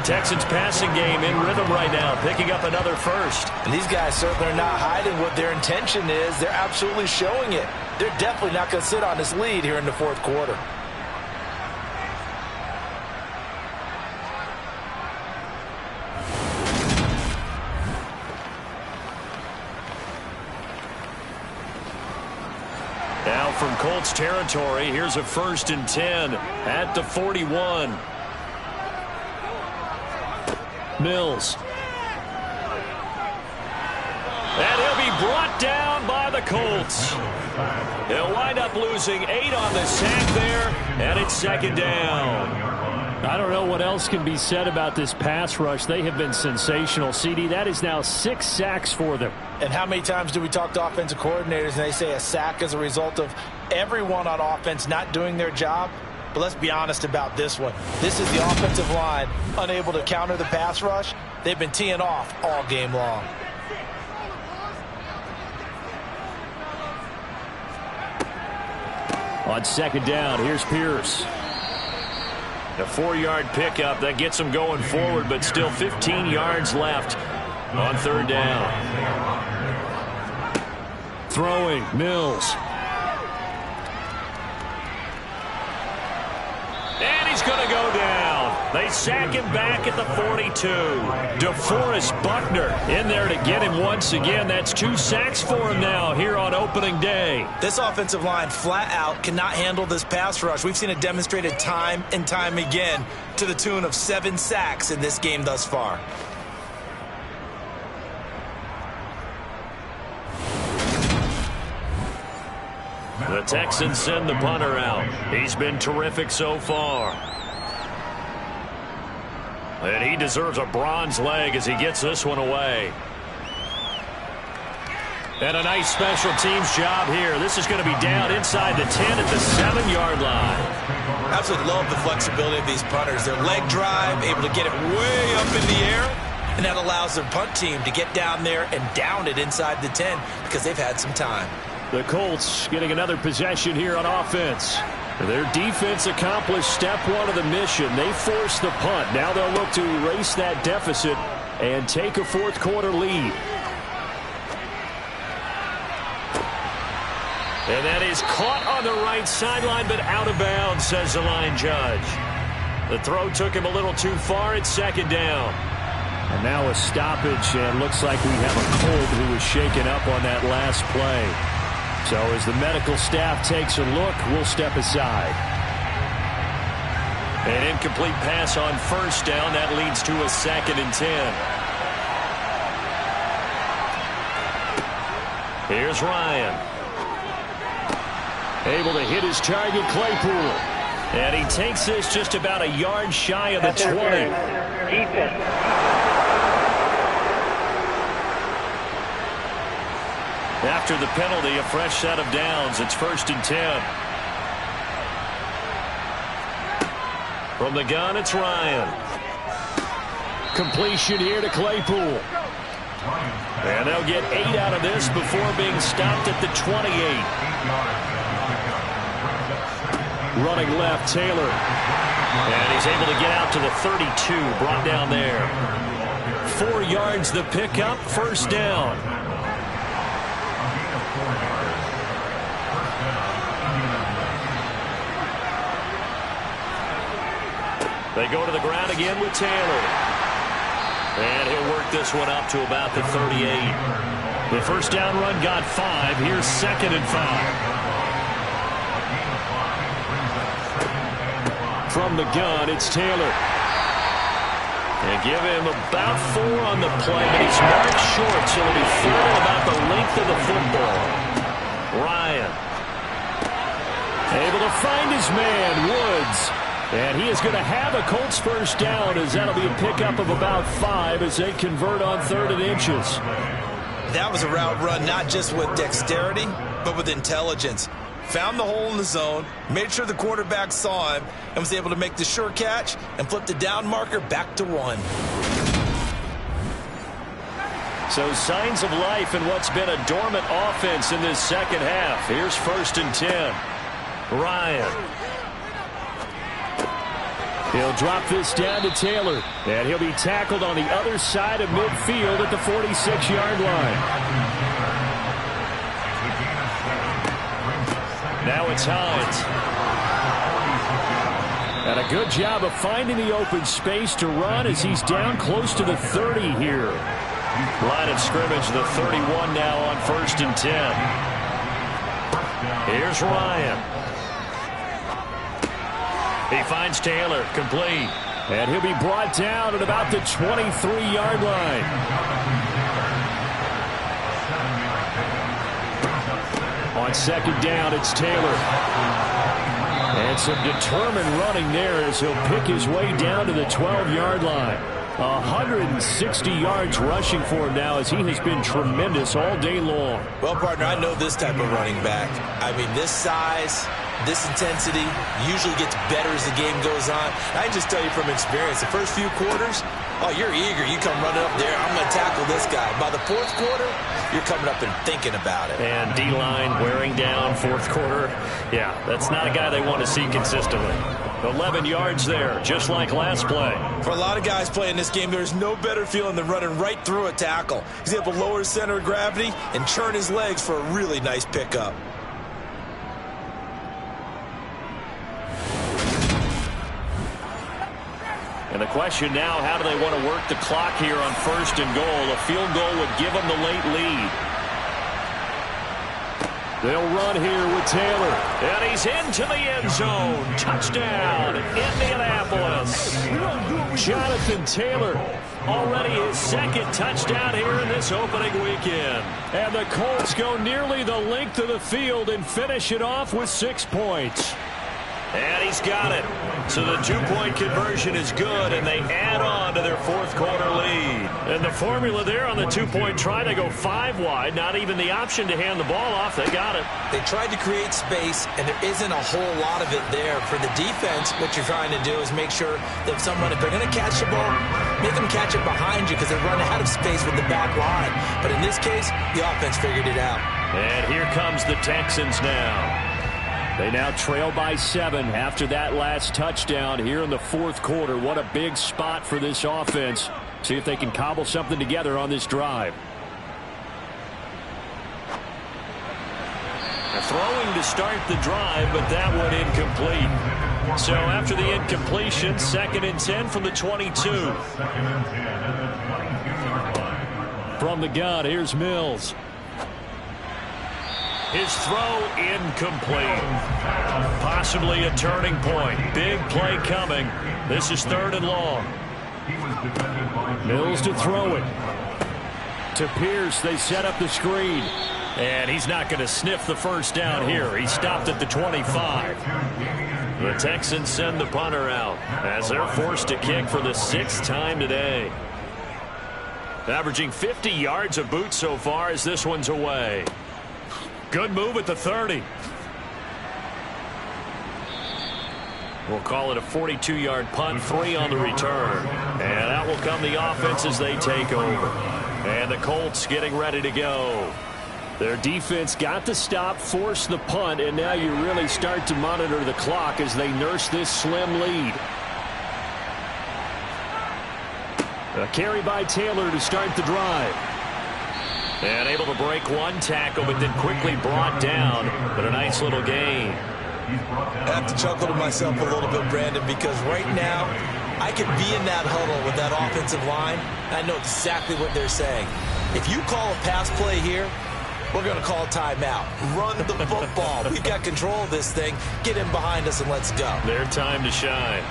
Texans passing game in rhythm right now, picking up another 1st. And these guys certainly are not hiding what their intention is. They're absolutely showing it. They're definitely not going to sit on this lead here in the 4th quarter. Now from Colts territory, here's a 1st and 10 at the 41. Mills. And he'll be brought down by the Colts. He'll wind up losing 8 on the sack there, and it's 2nd down. I don't know what else can be said about this pass rush. They have been sensational, CD. That is now 6 sacks for them. And how many times do we talk to offensive coordinators and they say a sack is a result of everyone on offense not doing their job? But let's be honest about this one. This is the offensive line unable to counter the pass rush. They've been teeing off all game long. On second down, here's Pierce. A 4-yard pickup that gets him going forward, but still 15 yards left on third down. Throwing, Mills. And he's going to go down. They sack him back at the 42. DeForest Buckner in there to get him once again. That's 2 sacks for him now here on opening day. This offensive line flat out cannot handle this pass rush. We've seen it demonstrated time and time again to the tune of 7 sacks in this game thus far. The Texans send the punter out. He's been terrific so far. And he deserves a bronze leg as he gets this one away. And a nice special teams job here. This is going to be down inside the 10 at the 7-yard line. Absolutely love the flexibility of these punters. Their leg drive, able to get it way up in the air, and that allows their punt team to get down there and down it inside the 10 because they've had some time. The Colts getting another possession here on offense. Their defense accomplished step 1 of the mission. They forced the punt. Now they'll look to erase that deficit and take a fourth-quarter lead. And that is caught on the right sideline, but out of bounds, says the line judge. The throw took him a little too far at second down. And now a stoppage, and looks like we have a Colt who was shaken up on that last play. So as the medical staff takes a look, we'll step aside. An incomplete pass on first down. That leads to a 2nd and 10. Here's Ryan. Able to hit his target, Claypool. And he takes this just about a yard shy of the 20. Defense. After the penalty, a fresh set of downs. It's 1st and 10. From the gun, it's Ryan. Completion here to Claypool. And they'll get 8 out of this before being stopped at the 28. Running left, Taylor. And he's able to get out to the 32, brought down there. 4 yards the pickup, 1st down. They go to the ground again with Taylor. And he'll work this one up to about the 38. The first down run got 5. Here's 2nd and 5. From the gun, it's Taylor. And give him about 4 on the play, but he's marked short, so it'll be 3rd and about the length of the football. Ryan. Able to find his man, Woods. And he is going to have a Colts first down, as that'll be a pickup of about 5 as they convert on 3rd and inches. That was a route run not just with dexterity, but with intelligence. Found the hole in the zone, made sure the quarterback saw him, and was able to make the sure catch and flip the down marker back to 1. So signs of life in what's been a dormant offense in this second half. Here's 1st and 10. Ryan. He'll drop this down to Taylor, and he'll be tackled on the other side of midfield at the 46-yard line. Now it's Hines. And a good job of finding the open space to run as he's down close to the 30 here. Line of scrimmage, the 31 now on 1st and 10. Here's Ryan. He finds Taylor, complete. And he'll be brought down at about the 23-yard line. On 2nd down, it's Taylor. And some determined running there as he'll pick his way down to the 12-yard line. 160 yards rushing for him now as he has been tremendous all day long. Well, partner, I know this type of running back. I mean, this size, This intensity usually gets better as the game goes on. I can just tell you from experience, the first few quarters, oh, you're eager. You come running up there, I'm going to tackle this guy. By the fourth quarter, you're coming up and thinking about it. And D-line wearing down fourth quarter. Yeah, that's not a guy they want to see consistently. 11 yards there, just like last play. For a lot of guys playing this game, there's no better feeling than running right through a tackle. He's able to lower his center of gravity and churn his legs for a really nice pickup. And the question now, how do they want to work the clock here on first and goal? A field goal would give them the late lead. They'll run here with Taylor. And he's into the end zone. Touchdown, Indianapolis. Jonathan Taylor. Already his second touchdown here in this opening weekend. And the Colts go nearly the length of the field and finish it off with 6 points. And he's got it. So the two-point conversion is good, and they add on to their fourth quarter lead. And the formula there on the two-point try, they go 5 wide, not even the option to hand the ball off. They got it. They tried to create space, and there isn't a whole lot of it there. For the defense, what you're trying to do is make sure that someone, if they're going to catch the ball, make them catch it behind you because they run out of space with the back line. But in this case, the offense figured it out. And here comes the Texans now. They now trail by 7 after that last touchdown here in the fourth quarter. What a big spot for this offense. See if they can cobble something together on this drive. Throwing to start the drive, but that one incomplete. So after the incompletion, 2nd and 10 from the 22. From the gun, here's Mills. His throw incomplete. Possibly a turning point. Big play coming. This is 3rd and long. Mills to throw it. To Pierce, they set up the screen. And he's not going to sniff the first down here. He stopped at the 25. The Texans send the punter out as they're forced to kick for the 6th time today. Averaging 50 yards a boot so far as this one's away. Good move at the 30. We'll call it a 42-yard punt, 3 on the return. And out will come the offense as they take over. And the Colts getting ready to go. Their defense got the stop, forced the punt, and now you really start to monitor the clock as they nurse this slim lead. A carry by Taylor to start the drive. And able to break one tackle, but then quickly brought down. But a nice little gain. I have to chuckle to myself a little bit, Brandon, because right now I could be in that huddle with that offensive line. I know exactly what they're saying. If you call a pass play here, we're going to call timeout. Run the football. We've got control of this thing. Get in behind us and let's go. Their time to shine.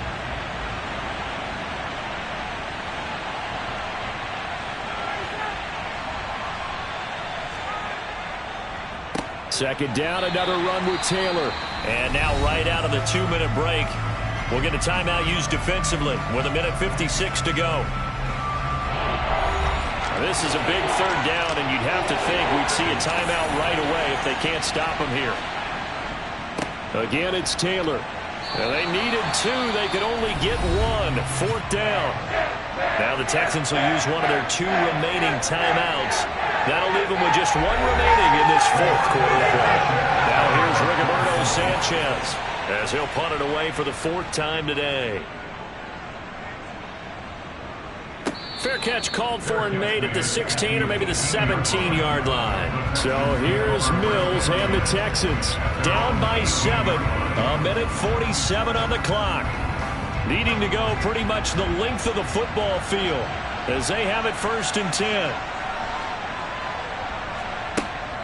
Second down, another run with Taylor. And now right out of the 2-minute break, we'll get a timeout used defensively with 1:56 to go. This is a big 3rd down, and you'd have to think we'd see a timeout right away if they can't stop him here. Again, it's Taylor. Well, they needed 2. They could only get 1. 4th down. Now the Texans will use one of their 2 remaining timeouts. That'll leave them with just 1 remaining in this 4th quarter play. Now here's Rigoberto Sanchez as he'll punt it away for the 4th time today. Fair catch called for and made at the 16 or maybe the 17-yard line. So here's Mills and the Texans. Down by 7. 1:47 on the clock. Needing to go pretty much the length of the football field as they have it 1st and 10.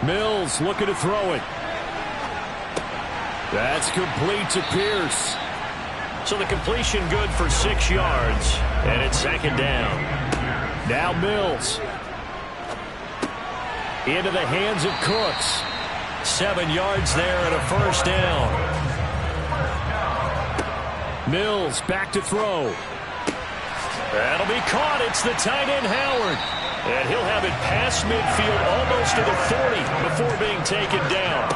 Mills looking to throw it. That's complete to Pierce. So the completion good for 6 yards, and it's 2nd down. Now Mills. Into the hands of Cooks. 7 yards there and a 1st down. Mills back to throw. That'll be caught. It's the tight end Howard. And he'll have it past midfield almost to the 40 before being taken down.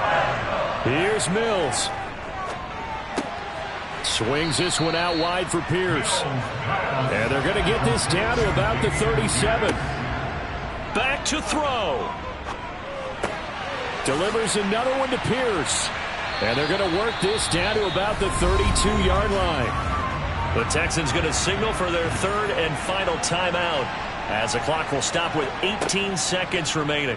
Here's Mills. Swings this one out wide for Pierce. And they're going to get this down to about the 37. Back to throw. Delivers another one to Pierce. And they're going to work this down to about the 32-yard line. The Texans going to signal for their third and final timeout as the clock will stop with 18 seconds remaining.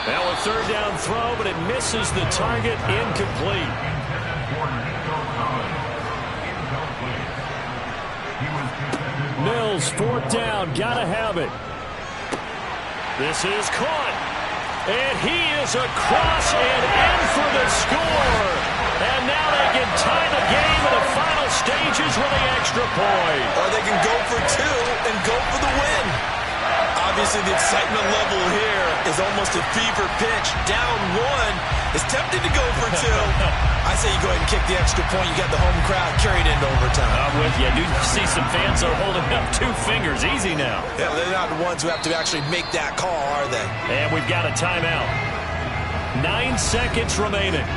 Now a third down throw, but it misses the target, incomplete. Mills, fourth down, gotta have it. This is caught. And he is across and in for the score. And now they can tie the game in the final stages with the extra point. Or they can go for two and go for the win. Obviously, the excitement level here is almost a fever pitch. Down one, is tempted to go for two. I say you go ahead and kick the extra point. You got the home crowd carried into overtime. I'm with you. I do see some fans that are holding up 2 fingers. Easy now. Yeah, they're not the ones who have to actually make that call, are they? And we've got a timeout. 9 seconds remaining.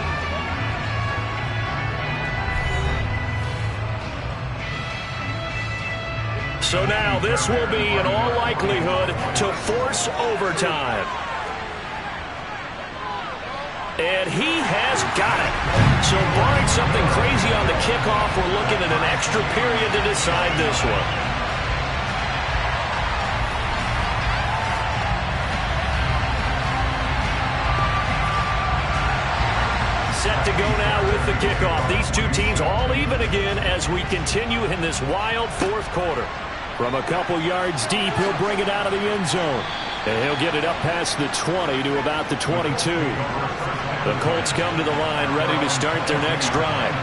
So now this will be, in all likelihood, to force overtime. And he has got it. So barring something crazy on the kickoff, we're looking at an extra period to decide this one. Set to go now with the kickoff. These two teams all even again as we continue in this wild fourth quarter. From a couple yards deep, he'll bring it out of the end zone. And he'll get it up past the 20 to about the 22. The Colts come to the line ready to start their next drive.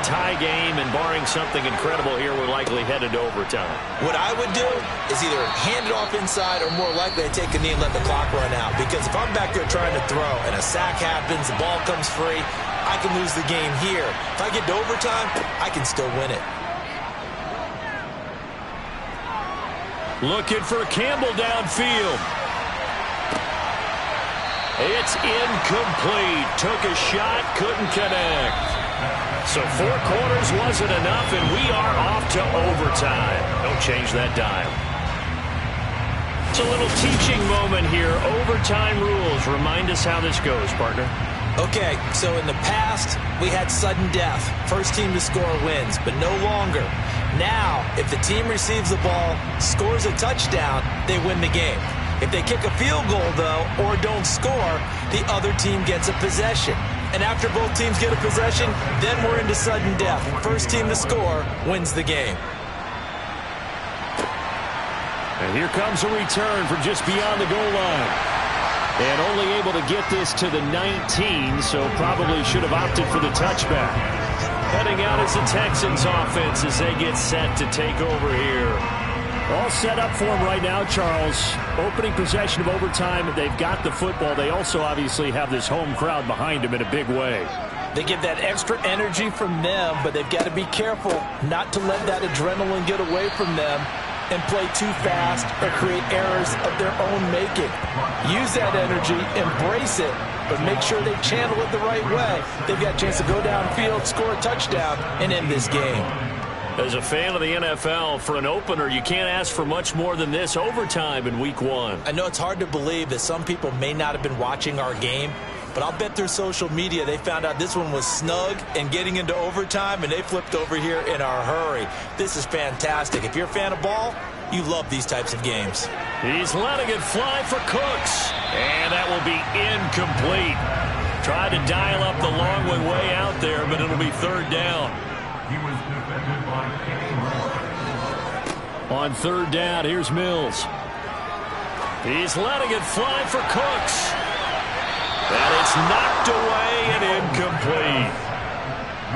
Tie game, and barring something incredible here, we're likely headed to overtime. What I would do is either hand it off inside or more likely to take a knee and let the clock run out. Because if I'm back there trying to throw and a sack happens, the ball comes free, I can lose the game here. If I get to overtime, I can still win it. Looking for Campbell downfield. It's incomplete. Took a shot, couldn't connect. So 4 quarters wasn't enough, and we are off to overtime. Don't change that dial. It's a little teaching moment here. Overtime rules. Remind us how this goes, partner. Okay, so in the past, we had sudden death. First team to score wins, but no longer. Now, if the team receives the ball, scores a touchdown, they win the game. If they kick a field goal, though, or don't score, the other team gets a possession. And after both teams get a possession, then we're into sudden death. First team to score wins the game. And here comes a return from just beyond the goal line. And only able to get this to the 19, so probably should have opted for the touchback. Heading out is the Texans offense as they get set to take over here. All set up for him right now, Charles. Opening possession of overtime. They've got the football. They also obviously have this home crowd behind them in a big way. They get that extra energy from them, but they've got to be careful not to let that adrenaline get away from them and play too fast or create errors of their own making. Use that energy, embrace it, but make sure they channel it the right way. They've got a chance to go downfield, score a touchdown, and end this game. As a fan of the NFL, for an opener, you can't ask for much more than this overtime in Week 1. I know it's hard to believe that some people may not have been watching our game, but I'll bet through social media they found out this one was snug and getting into overtime, and they flipped over here in a hurry. This is fantastic. If you're a fan of ball, you love these types of games. He's letting it fly for Cooks, and that will be incomplete. Tried to dial up the long way out there, but it'll be third down. He was defended by Kenny Moore. On third down, here's Mills. He's letting it fly for Cooks. And it's knocked away and incomplete.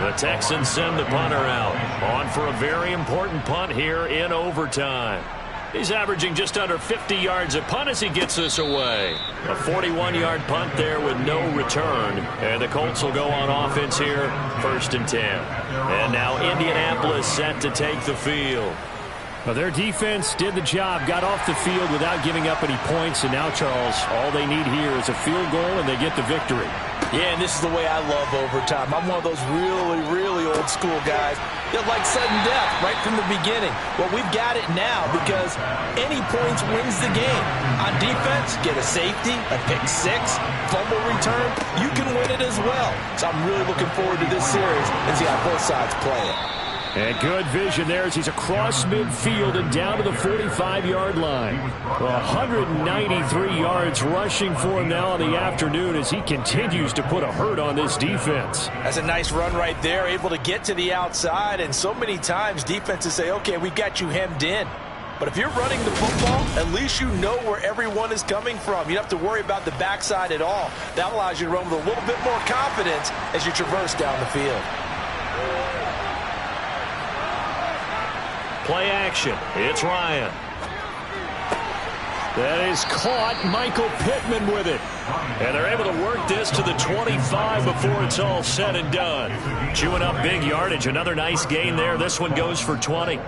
The Texans send the punter out. On for a very important punt here in overtime. He's averaging just under 50 yards a punt as he gets this away. A 41-yard punt there with no return. And the Colts will go on offense here, 1st and 10. And now Indianapolis set to take the field. Well, their defense did the job, got off the field without giving up any points. And now, Charles, all they need here is a field goal, and they get the victory. Yeah, and this is the way I love overtime. I'm one of those really, really old school guys that like sudden death right from the beginning. Well, we've got it now because any points wins the game. On defense, get a safety, a pick six, fumble return, you can win it as well. So I'm really looking forward to this series and see how both sides play it. And good vision there as he's across midfield and down to the 45-yard line. 193 yards rushing for him now in the afternoon as he continues to put a hurt on this defense. That's a nice run right there, able to get to the outside. And so many times defenses say, okay, we got you hemmed in. But if you're running the football, at least you know where everyone is coming from. You don't have to worry about the backside at all. That allows you to run with a little bit more confidence as you traverse down the field. Play action. It's Ryan. That is caught. Michael Pittman with it. And they're able to work this to the 25 before it's all said and done. Chewing up big yardage. Another nice gain there. This one goes for 20.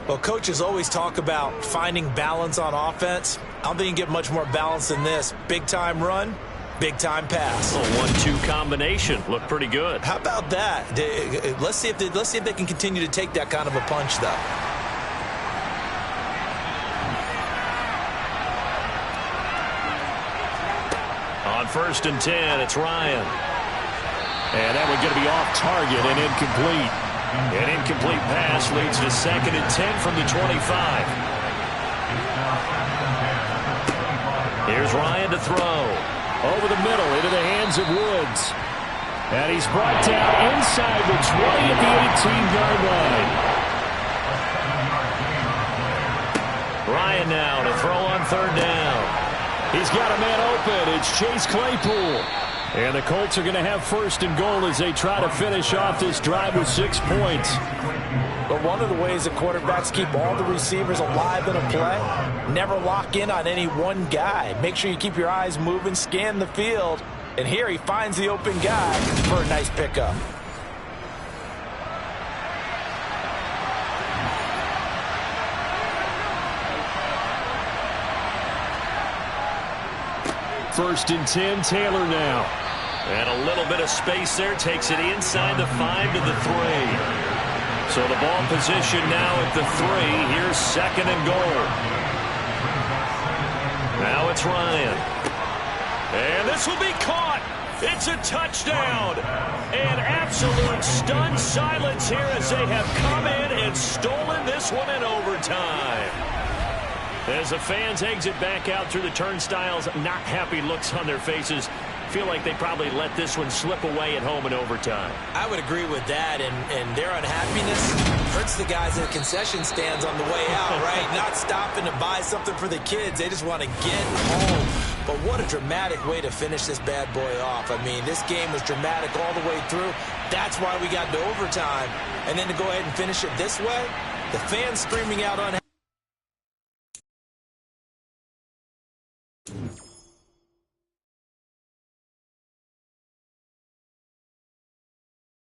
Well, coaches always talk about finding balance on offense. I don't think you can get much more balance than this. Big-time run, big-time pass. A 1-2 combination. Looked pretty good. How about that? Let's see if they can continue to take that kind of a punch, though. On 1st and 10, it's Ryan. And that one's going to be off target and incomplete. An incomplete pass leads to 2nd and 10 from the 25. Here's Ryan to throw. Over the middle into the hands of Woods. And he's brought down inside the 20 at the 18-yard line. Ryan now to throw on 3rd down. He's got a man open. It's Chase Claypool. And the Colts are going to have 1st and goal as they try to finish off this drive with 6 points. But one of the ways that quarterbacks keep all the receivers alive in a play, never lock in on any one guy. Make sure you keep your eyes moving, scan the field. And here he finds the open guy for a nice pickup. First and 10, Taylor now. And a little bit of space there. Takes it inside the 5 to the 3. So the ball position now at the 3. Here's 2nd and goal. Now it's Ryan. And this will be caught. It's a touchdown. An absolute stunned silence here as they have come in and stolen this one in overtime. As the fans exit back out through the turnstiles, not happy looks on their faces. Feel like they probably let this one slip away at home in overtime. I would agree with that, and their unhappiness hurts the guys in the concession stands on the way out, right? Not stopping to buy something for the kids. They just want to get home. But what a dramatic way to finish this bad boy off. I mean, this game was dramatic all the way through. That's why we got to overtime. And then to go ahead and finish it this way, the fans screaming out unhappy.